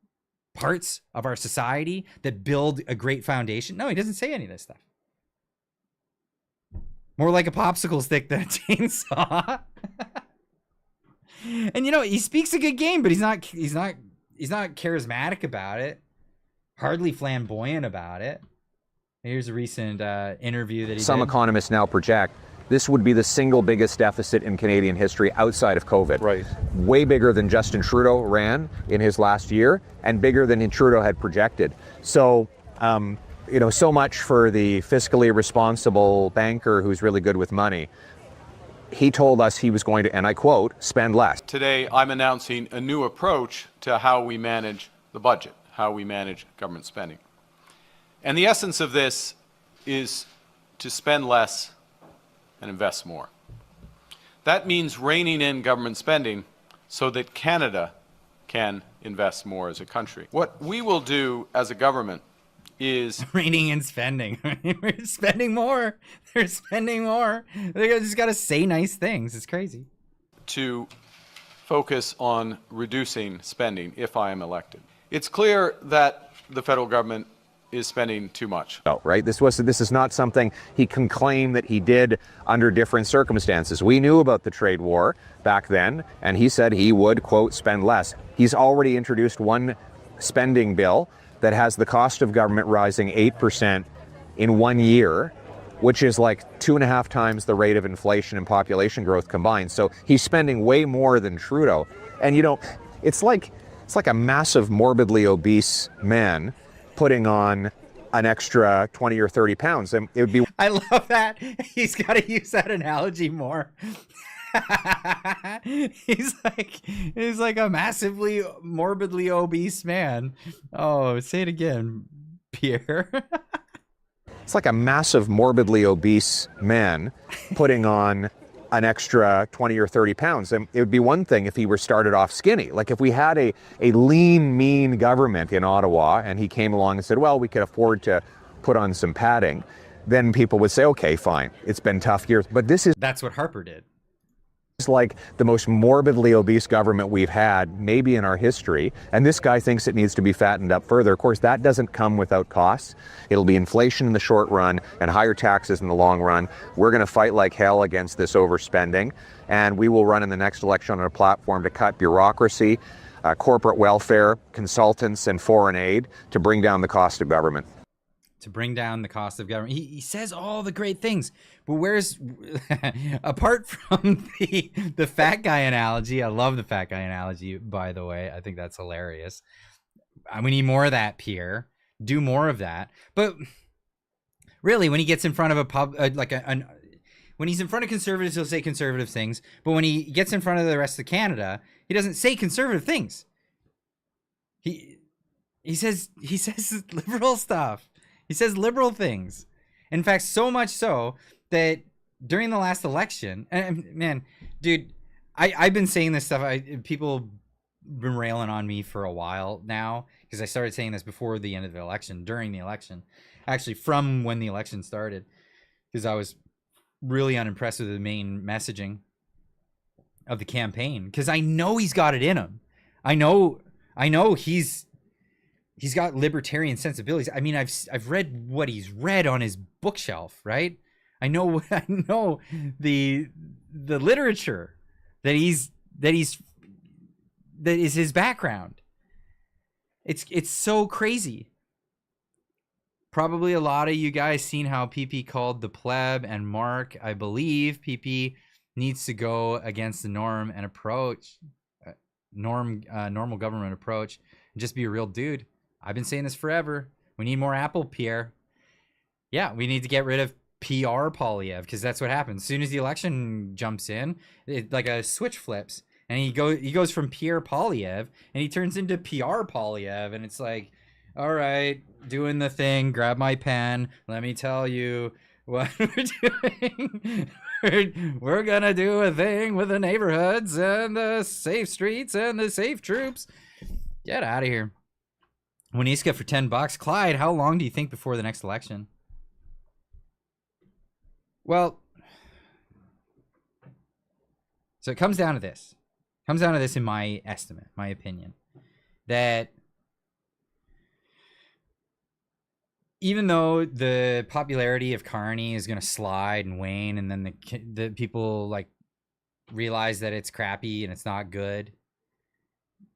parts of our society that build a great foundation. No, he doesn't say any of this stuff. More like a popsicle stick than a chainsaw. And you know, he speaks a good game, but he's not charismatic about it. Hardly flamboyant about it. Here's a recent interview that he Some did. economists now project this would be the single biggest deficit in Canadian history outside of COVID. Right. Way bigger than Justin Trudeau ran in his last year, and bigger than Trudeau had projected. So, so much for the fiscally responsible banker who's really good with money. He told us he was going to, and I quote, spend less. Today, I'm announcing a new approach to how we manage the budget, how we manage government spending. And the essence of this is to spend less and invest more. That means reining in government spending so that Canada can invest more as a country. What we will do as a government is reining in spending. We're spending more. They're spending more. They just got to say nice things. It's crazy. To focus on reducing spending if I am elected. It's clear that the federal government is spending too much. Oh, right. This is not something he can claim that he did under different circumstances. We knew about the trade war back then, and he said he would, quote, spend less. He's already introduced one spending bill that has the cost of government rising 8% in 1 year, which is like 2.5 times the rate of inflation and population growth combined. So he's spending way more than Trudeau. And you know, it's like a massive morbidly obese man putting on an extra 20 or 30 pounds. And it would be. I love that. He's got to use that analogy more. He's like a massively morbidly obese man. Oh, say it again, Pierre. It's like a massive morbidly obese man putting on an extra 20 or 30 pounds. And it would be one thing if he were started off skinny. Like if we had a lean, mean government in Ottawa and he came along and said, well, we could afford to put on some padding, then people would say, okay, fine. It's been tough years. But that's what Harper did. It's like the most morbidly obese government we've had maybe in our history, and this guy thinks it needs to be fattened up further. Of course, that doesn't come without costs. It'll be inflation in the short run and higher taxes in the long run. We're going to fight like hell against this overspending, and we will run in the next election on a platform to cut bureaucracy, corporate welfare, consultants, and foreign aid to bring down the cost of government. To bring down the cost of government. He says all the great things, but where's, apart from the fat guy analogy, I love the fat guy analogy, by the way. I think that's hilarious. We need more of that, Pierre. Do more of that. But Really, when he gets in front of a pub, when he's in front of conservatives, he'll say conservative things. But when he gets in front of the rest of Canada, he doesn't say conservative things. He says liberal stuff. He says liberal things. In fact, so much so that during the last election, and man, dude, I've been saying this stuff. People been railing on me for a while now because I started saying this before the end of the election, during the election, actually from when the election started, because I was really unimpressed with the main messaging of the campaign, because I know he's got it in him. I know he's got libertarian sensibilities. I mean, I've read what he's read on his bookshelf, right? I know the literature that is his background. It's so crazy. Probably a lot of you guys seen how PP called the pleb and Mark. I believe PP needs to go against the norm and approach normal government approach and just be a real dude. I've been saying this forever. We need more Apple, Pierre. Yeah, we need to get rid of PR Polyev, because that's what happens. As soon as the election jumps in, it, like a switch flips, and he goes from Pierre Polyev and he turns into PR Polyev, and it's like, all right, doing the thing, grab my pen, let me tell you what we're doing. We're gonna do a thing with the neighborhoods and the safe streets and the safe troops. Get out of here. Winiska for $10. Clyde, how long do you think before the next election? Well, so it comes down to this. In my estimate, my opinion, that even though the popularity of Carney is going to slide and wane, and then the people like realize that it's crappy and it's not good.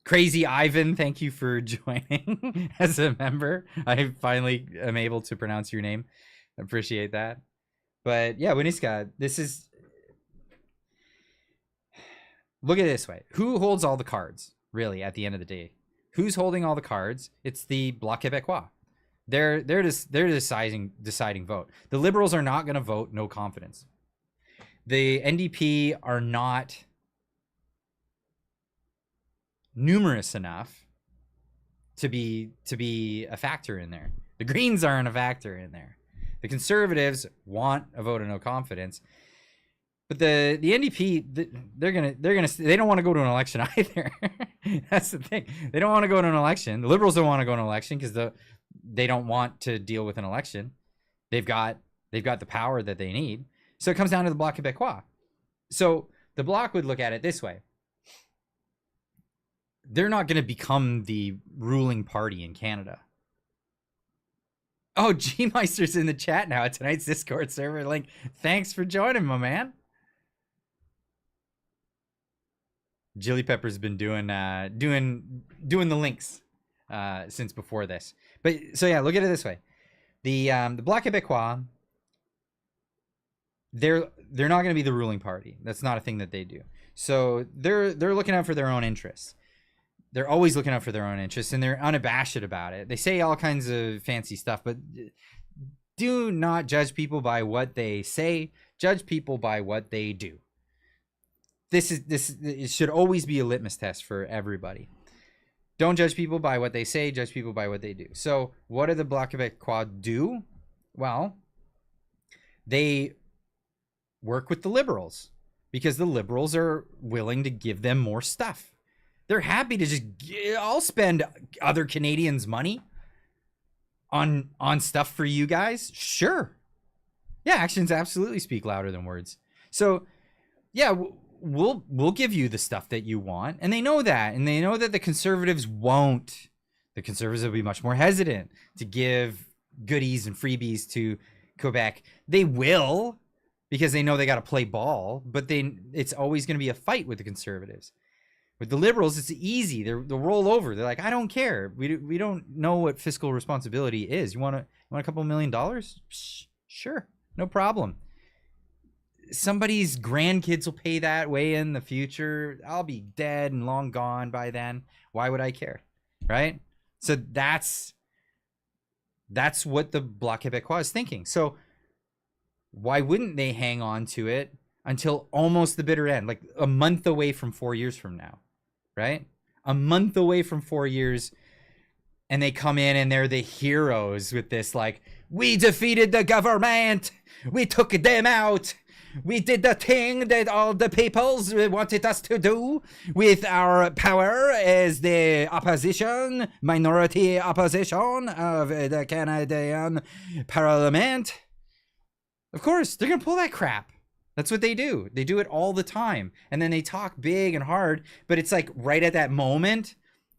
Crazy Ivan, thank you for joining as a member. I finally am able to pronounce your name. I appreciate that. But yeah, Winiska, this is... Look at it this way. Who holds all the cards, really, at the end of the day? Who's holding all the cards? It's the Bloc Québécois. They're deciding vote. The Liberals are not going to vote no confidence. The NDP are not numerous enough to be a factor in there. The Greens aren't a factor in there. The Conservatives want a vote of no confidence, but the NDP, they don't want to go to an election either. That's the thing. They don't want to go to an election. The Liberals don't want to go to an election because they don't want to deal with an election. They've got the power that they need. So it comes down to the Bloc Québécois. So the Bloc would look at it this way. They're not going to become the ruling party in Canada. Oh, G-Meister's in the chat now at tonight's Discord server link. Thanks for joining, my man. Chili Pepper's been doing the links since before this. But so yeah, look at it this way. The Bloc Québécois, they're not going to be the ruling party. That's not a thing that they do. So they're looking out for their own interests. They're always looking out for their own interests, and they're unabashed about it. They say all kinds of fancy stuff, but do not judge people by what they say. Judge people by what they do. It should always be a litmus test for everybody. Don't judge people by what they say. Judge people by what they do. So what do the Bloc Québécois do? Well, they work with the Liberals because the Liberals are willing to give them more stuff. They're happy to just, I'll spend other Canadians' money on stuff for you guys. Sure. Yeah, actions absolutely speak louder than words. So, yeah, we'll give you the stuff that you want. And they know that. And they know that the Conservatives won't. The Conservatives will be much more hesitant to give goodies and freebies to Quebec. They will, because they know they got to play ball. But it's always going to be a fight with the Conservatives. With the Liberals, it's easy. They'll roll over. They're like, I don't care. We don't know what fiscal responsibility is. You want a couple $1 million? Sure, no problem. Somebody's grandkids will pay that way in the future. I'll be dead and long gone by then. Why would I care, right? So that's That's what the Bloc Québécois is thinking. So why wouldn't they hang on to it until almost the bitter end, like a month away from 4 years from now, right? A month away from 4 years, and they come in and they're the heroes with this, like, we defeated the government, we took them out, we did the thing that all the peoples wanted us to do with our power as the opposition, minority opposition of the Canadian Parliament. Of course, they're going to pull that crap. That's what they do. They do it all the time. And then they talk big and hard, but it's like right at that moment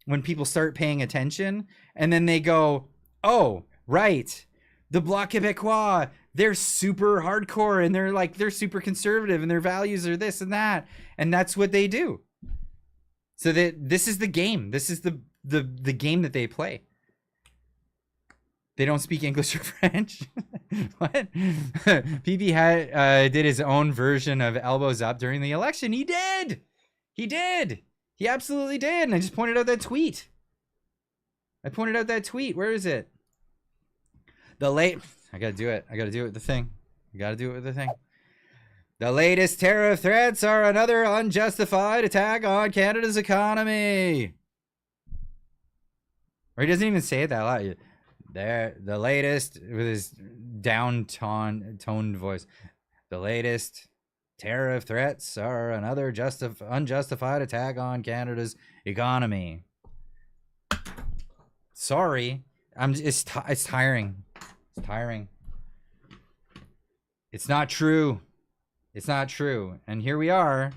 when people start paying attention, and then they go, oh, right, the Bloc Québécois, they're super hardcore, and they're super conservative, and their values are this and that. And that's what they do. So this is the game. This is the game that they play. They don't speak English or French. What? PB did his own version of elbows up during the election. He did. He absolutely did. And I just pointed out that tweet. Where is it? I gotta do it. With the thing. The latest tariff threats are another unjustified attack on Canada's economy. Or he doesn't even say it that loud. The latest, with his toned voice, the latest tariff threats are another unjustified attack on Canada's economy. Sorry, it's tiring. It's tiring. It's not true. And here we are.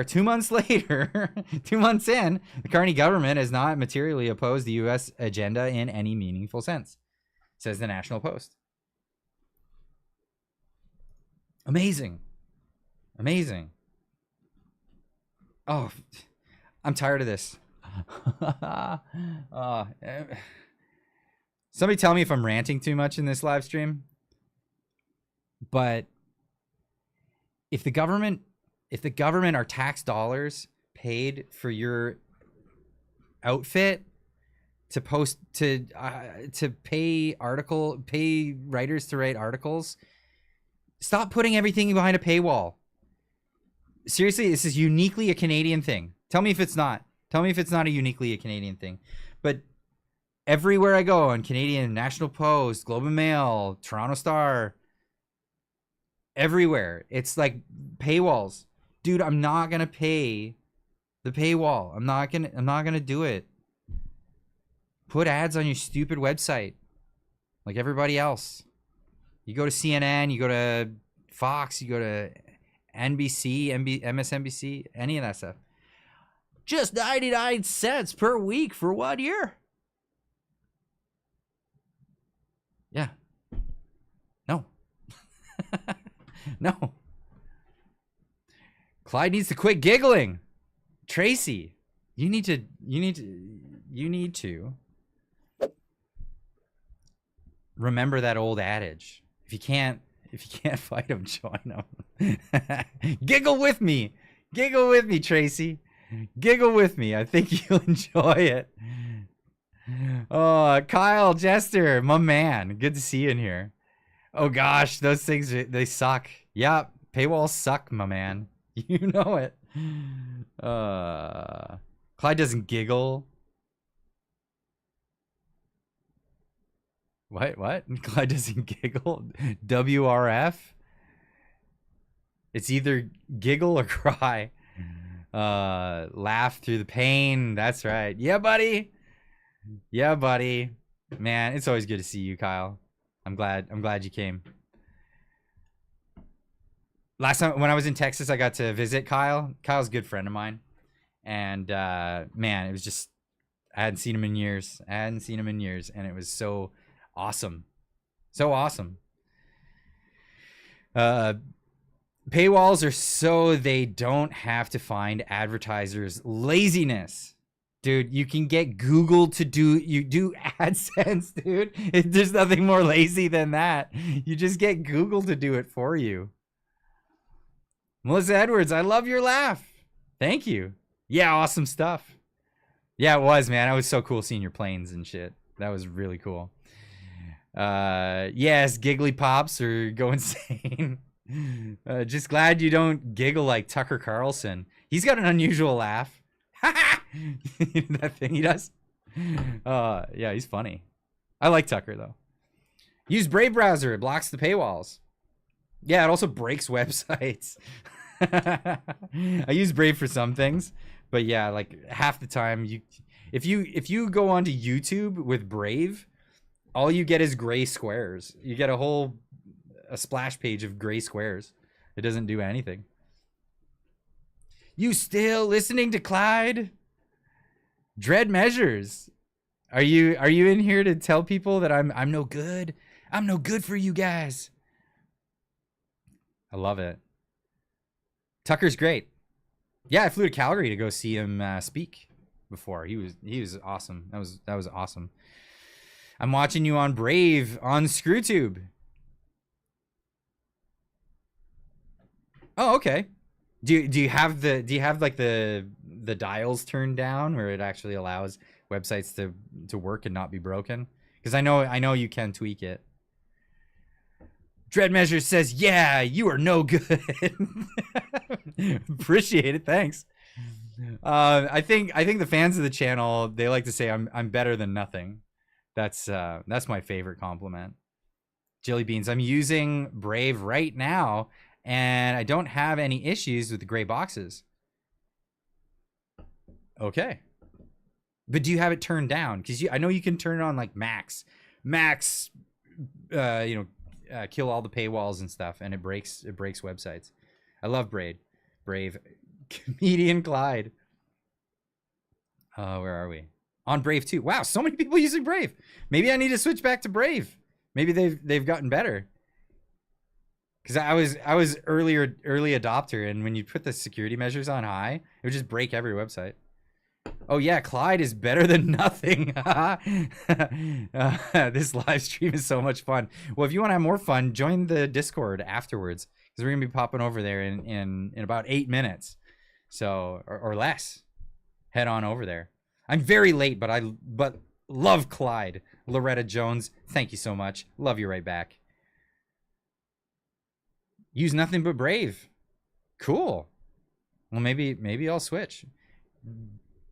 2 months later, 2 months in, the Carney government has not materially opposed the U.S. agenda in any meaningful sense, says the National Post. Amazing. Oh, I'm tired of this. Somebody tell me if I'm ranting too much in this live stream. But if the government are tax dollars paid for your outfit to post to pay writers to write articles, stop putting everything behind a paywall. Seriously, this is uniquely a Canadian thing. Tell me if it's not. A uniquely a Canadian thing. But everywhere I go on Canadian National Post, Globe and Mail, Toronto Star, everywhere, it's like paywalls. Dude, I'm not gonna pay the paywall. I'm not gonna do it. Put ads on your stupid website, like everybody else. You go to CNN, you go to Fox, you go to NBC, MSNBC, any of that stuff. Just 99 cents per week for 1 year. Yeah. No. No. Clyde needs to quit giggling. Tracy, you need to remember that old adage. If you can't fight them, join them. Giggle with me, Tracy. Giggle with me. I think you'll enjoy it. Oh, Kyle Jester, my man. Good to see you in here. Oh gosh, those things, they suck. Yeah, paywalls suck, my man. You know it. Clyde doesn't giggle. What? Clyde doesn't giggle? WRF? It's either giggle or cry. Laugh through the pain. That's right. Yeah, buddy. Man, it's always good to see you, Kyle. I'm glad you came. Last time when I was in Texas, I got to visit Kyle. Kyle's a good friend of mine. And man, it was just, I hadn't seen him in years. And it was so awesome. Paywalls are so they don't have to find advertisers. Laziness. Dude, you can get Google to do AdSense, dude. There's nothing more lazy than that. You just get Google to do it for you. Melissa Edwards, I love your laugh. Thank you. Yeah, awesome stuff. Yeah, it was, man. It was so cool seeing your planes and shit. That was really cool. Yes, giggly pops or go insane. Just glad you don't giggle like Tucker Carlson. He's got an unusual laugh. That thing he does. Yeah, he's funny. I like Tucker though. Use Brave browser. It blocks the paywalls. Yeah, it also breaks websites. I use Brave for some things, but yeah, like half the time if you go onto YouTube with Brave, all you get is gray squares. You get a splash page of gray squares. It doesn't do anything. You still listening to Clyde? Dread measures. Are you in here to tell people that I'm no good? I'm no good for you guys. I love it. Tucker's great. Yeah, I flew to Calgary to go see him speak before. He was awesome. That was awesome. I'm watching you on Brave on ScrewTube. Oh, okay. Do you have like the dials turned down where it actually allows websites to work and not be broken? Because I know you can tweak it. Dread Measure says, "Yeah, you are no good." Appreciate it, thanks. I think the fans of the channel, they like to say I'm better than nothing. That's my favorite compliment. Jelly Beans, I'm using Brave right now, and I don't have any issues with the gray boxes. Okay, but do you have it turned down? Because I know you can turn it on like max, kill all the paywalls and stuff, and it breaks websites. I love Brave. Comedian Clyde. Where are we? On Brave 2. Wow, so many people using Brave. Maybe I need to switch back to Brave. Maybe they've gotten better. Because I was early adopter, and when you put the security measures on high, it would just break every website. Oh yeah, Clyde is better than nothing. This live stream is so much fun. Well, if you want to have more fun, join the Discord afterwards, because we're gonna be popping over there in about 8 minutes, so or less. Head on over there. I'm very late, but love Clyde. Loretta Jones, thank you so much. Love you right back. Use nothing but Brave. Cool. Well, maybe I'll switch.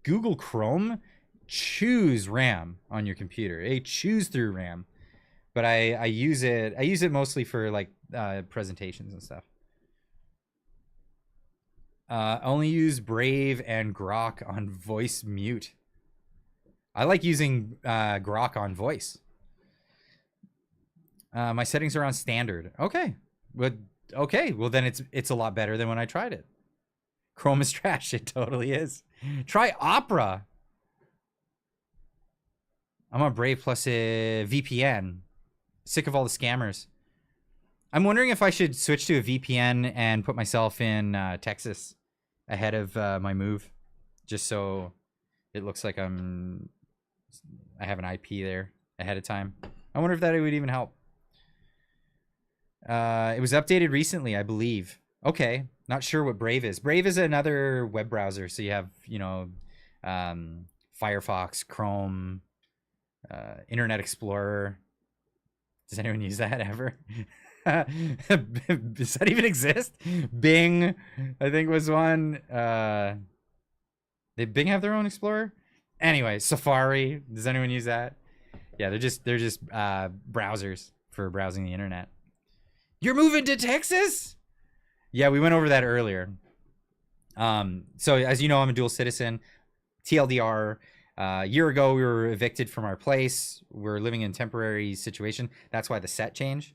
Google Chrome, choose RAM on your computer. It choose through RAM, but I use it mostly for like presentations and stuff. Only use Brave and Grok on voice mute. I like using Grok on voice. My settings are on standard. Okay, well then it's a lot better than when I tried it. Chrome is trash. It totally is. Try Opera. I'm on Brave plus a VPN. Sick of all the scammers. I'm wondering if I should switch to a VPN and put myself in Texas ahead of my move, just so it looks like I have an IP there ahead of time. I wonder if that would even help. It was updated recently, I believe. Okay, not sure what Brave is. Brave is another web browser, so you have, Firefox, Chrome, Internet Explorer. Does anyone use that ever? Does that even exist? Bing, I think, was one. Did Bing have their own Explorer? Anyway, Safari. Does anyone use that? Yeah, they're just browsers for browsing the internet. You're moving to Texas? Yeah, we went over that earlier. So as you know, I'm a dual citizen. TLDR. A year ago, we were evicted from our place. We're living in a temporary situation. That's why the set changed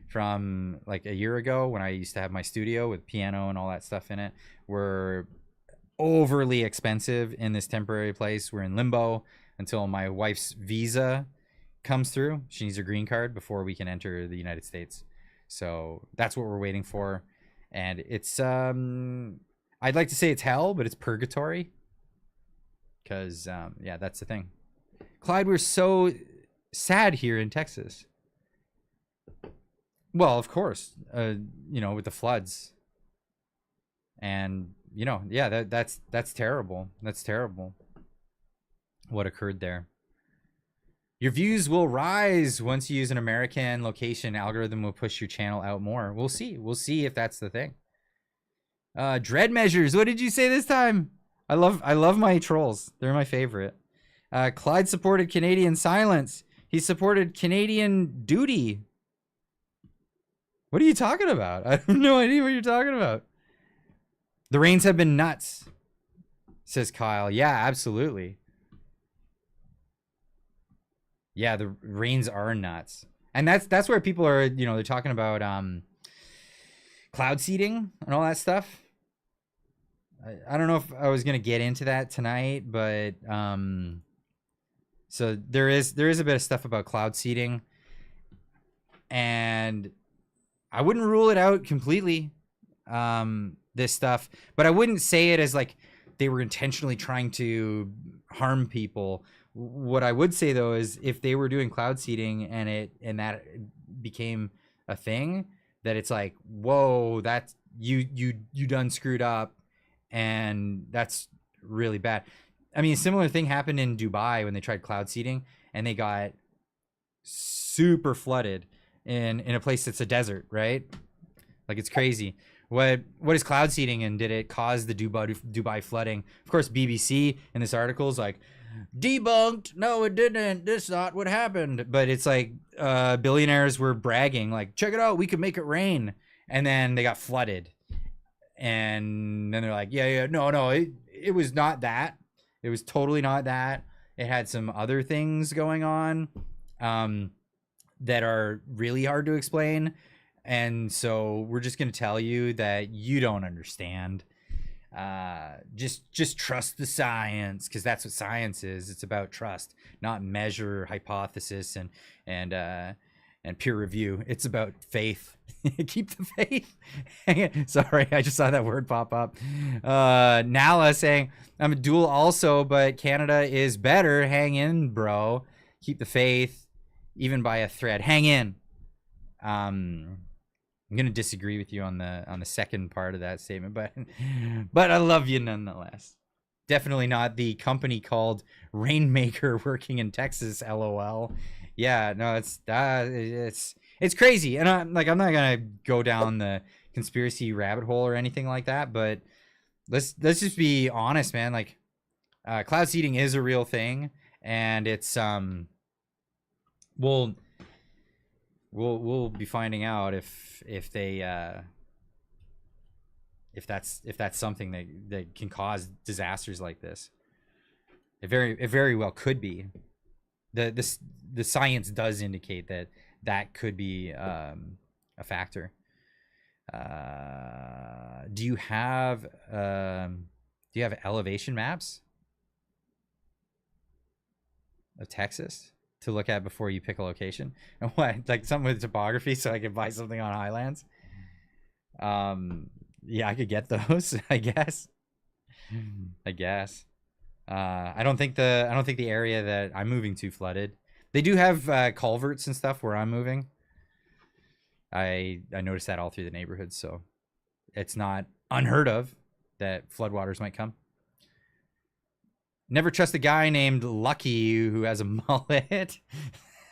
from like a year ago, when I used to have my studio with piano and all that stuff in it. We're overly expensive in this temporary place. We're in limbo until my wife's visa comes through. She needs her green card before we can enter the United States. So that's what we're waiting for. And it's, I'd like to say it's hell, but it's purgatory. Because, yeah, that's the thing. Clyde, we're so sad here in Texas. Well, of course, with the floods. And, yeah, that's terrible. That's terrible. What occurred there. Your views will rise once you use an American location. Algorithm will push your channel out more. We'll see. We'll see if that's the thing. Dread measures. What did you say this time? I love my trolls. They're my favorite. Clyde supported Canadian silence. He supported Canadian duty. What are you talking about? I have no idea what you're talking about. The rains have been nuts, says Kyle. Yeah, absolutely. Yeah, the rains are nuts. And that's where people are, you know, they're talking about cloud seeding and all that stuff. I don't know if I was going to get into that tonight, but so there is a bit of stuff about cloud seeding, and I wouldn't rule it out completely, this stuff, but I wouldn't say it as like they were intentionally trying to harm people. What I would say though is if they were doing cloud seeding and that became a thing, that it's like, whoa, that's you done screwed up, and that's really bad. I mean, a similar thing happened in Dubai when they tried cloud seeding and they got super flooded in a place that's a desert, right? Like, it's crazy. What is cloud seeding, and did it cause the Dubai flooding? Of course, BBC in this article is like, debunked. No, it didn't. This is not what happened. But it's like billionaires were bragging, like, check it out, we could make it rain. And then they got flooded. And then they're like, yeah, no, it was not that. It was totally not that. It had some other things going on that are really hard to explain. And so we're just going to tell you that you don't understand. Just trust the science, because that's what science is. It's about trust, not measure, hypothesis, and peer review. It's about faith. Keep the faith. Sorry, I just saw that word pop up. Nala saying, I'm a dual also, but Canada is better. Hang in, bro. Keep the faith, even by a thread. Hang in. I'm gonna disagree with you on the second part of that statement, but I love you nonetheless. Definitely not the company called Rainmaker working in Texas. LOL. Yeah, no, it's crazy, and I'm not gonna go down the conspiracy rabbit hole or anything like that. But let's just be honest, man. Like, cloud seeding is a real thing, and it's we'll be finding out if that's something that can cause disasters like this. It very well could be. The science does indicate that could be a factor. Do you have elevation maps of Texas to look at before you pick a location? And what, like something with topography, so I can buy something on Highlands? Yeah, I could get those. I guess. I don't think the area that I'm moving to flooded. They do have culverts and stuff where I'm moving. I noticed that all through the neighborhood, so it's not unheard of that floodwaters might come. Never trust a guy named Lucky who has a mullet.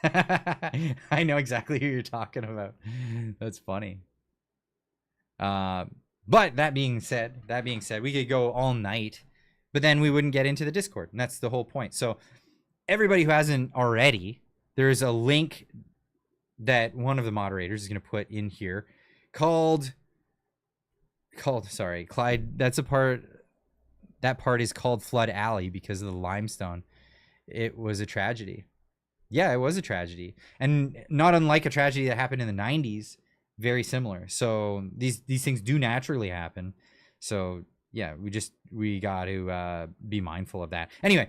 I know exactly who you're talking about. That's funny. But that being said, we could go all night, but then we wouldn't get into the Discord, and that's the whole point. So everybody who hasn't already, there's a link that one of the moderators is going to put in here called sorry, Clyde, that part is called Flood Alley because of the limestone. It was a tragedy. Yeah, it was a tragedy, and not unlike a tragedy that happened in the 90s. Very similar. So these things do naturally happen. So yeah, we got to be mindful of that. Anyway,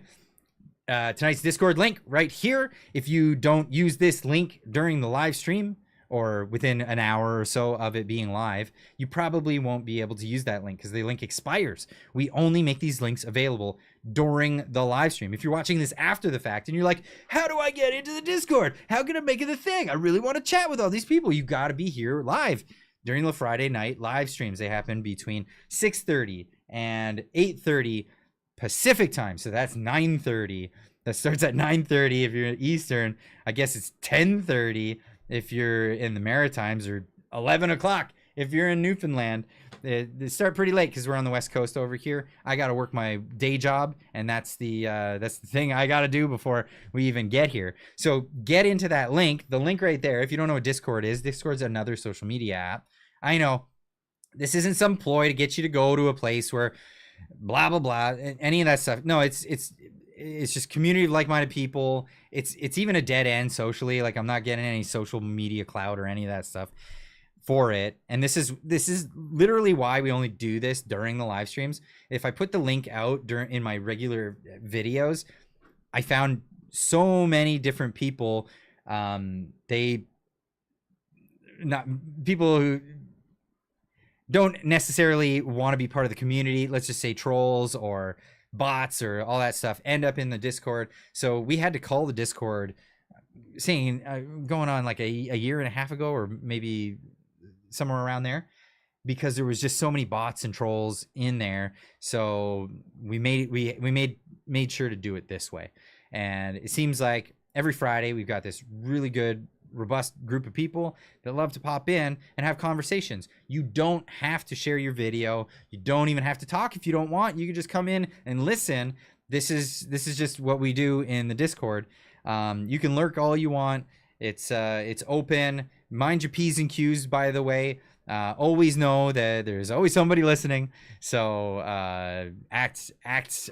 tonight's Discord link right here. If you don't use this link during the live stream or within an hour or so of it being live, you probably won't be able to use that link because the link expires. We only make these links available during the live stream. If you're watching this after the fact and you're like, how do I get into the Discord? How can I make it a thing? I really want to chat with all these people. You got to be here live during the Friday night live streams. They happen between 6:30 and 8:30 Pacific time. So that's 9:30 that starts at 9:30 if you're Eastern. I guess it's 10:30 if you're in the Maritimes, or 11 o'clock if you're in Newfoundland. They start pretty late because we're on the West Coast over here. I got to work my day job, and that's the thing I got to do before we even get here. So get into that link, the link right there. If you don't know what Discord is, Discord's another social media app. I know this isn't some ploy to get you to go to a place where blah blah blah, any of that stuff. No, it's just community of like-minded people. It's even a dead end socially. Like, I'm not getting any social media clout or any of that stuff for it. And this is literally why we only do this during the live streams. If I put the link out in my regular videos, I found so many different people, people who don't necessarily want to be part of the community, let's just say trolls or bots or all that stuff, end up in the Discord. So we had to call the Discord, saying going on like a year and a half ago, or maybe somewhere around there, because there was just so many bots and trolls in there. So we made sure to do it this way. And it seems like every Friday we've got this really good, robust group of people that love to pop in and have conversations. You don't have to share your video. You don't even have to talk if you don't want. You can just come in and listen. This is just what we do in the Discord. You can lurk all you want. It's open. Mind your P's and Q's, by the way. Always know that there's always somebody listening. So act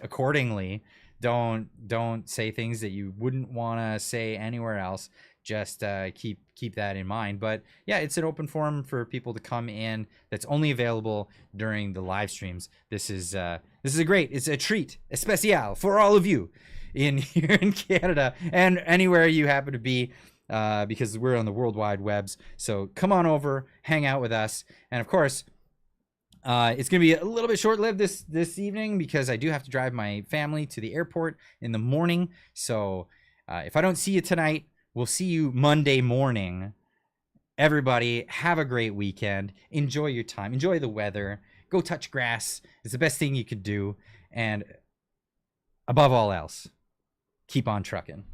accordingly. Don't say things that you wouldn't want to say anywhere else. Just keep that in mind. But yeah, it's an open forum for people to come in. That's only available during the live streams. This is it's a treat, especial for all of you here in Canada and anywhere you happen to be. Because we're on the World Wide Webs. So come on over, hang out with us. And of course, it's going to be a little bit short-lived this evening, because I do have to drive my family to the airport in the morning. So if I don't see you tonight, we'll see you Monday morning. Everybody, have a great weekend. Enjoy your time. Enjoy the weather. Go touch grass. It's the best thing you could do. And above all else, keep on trucking.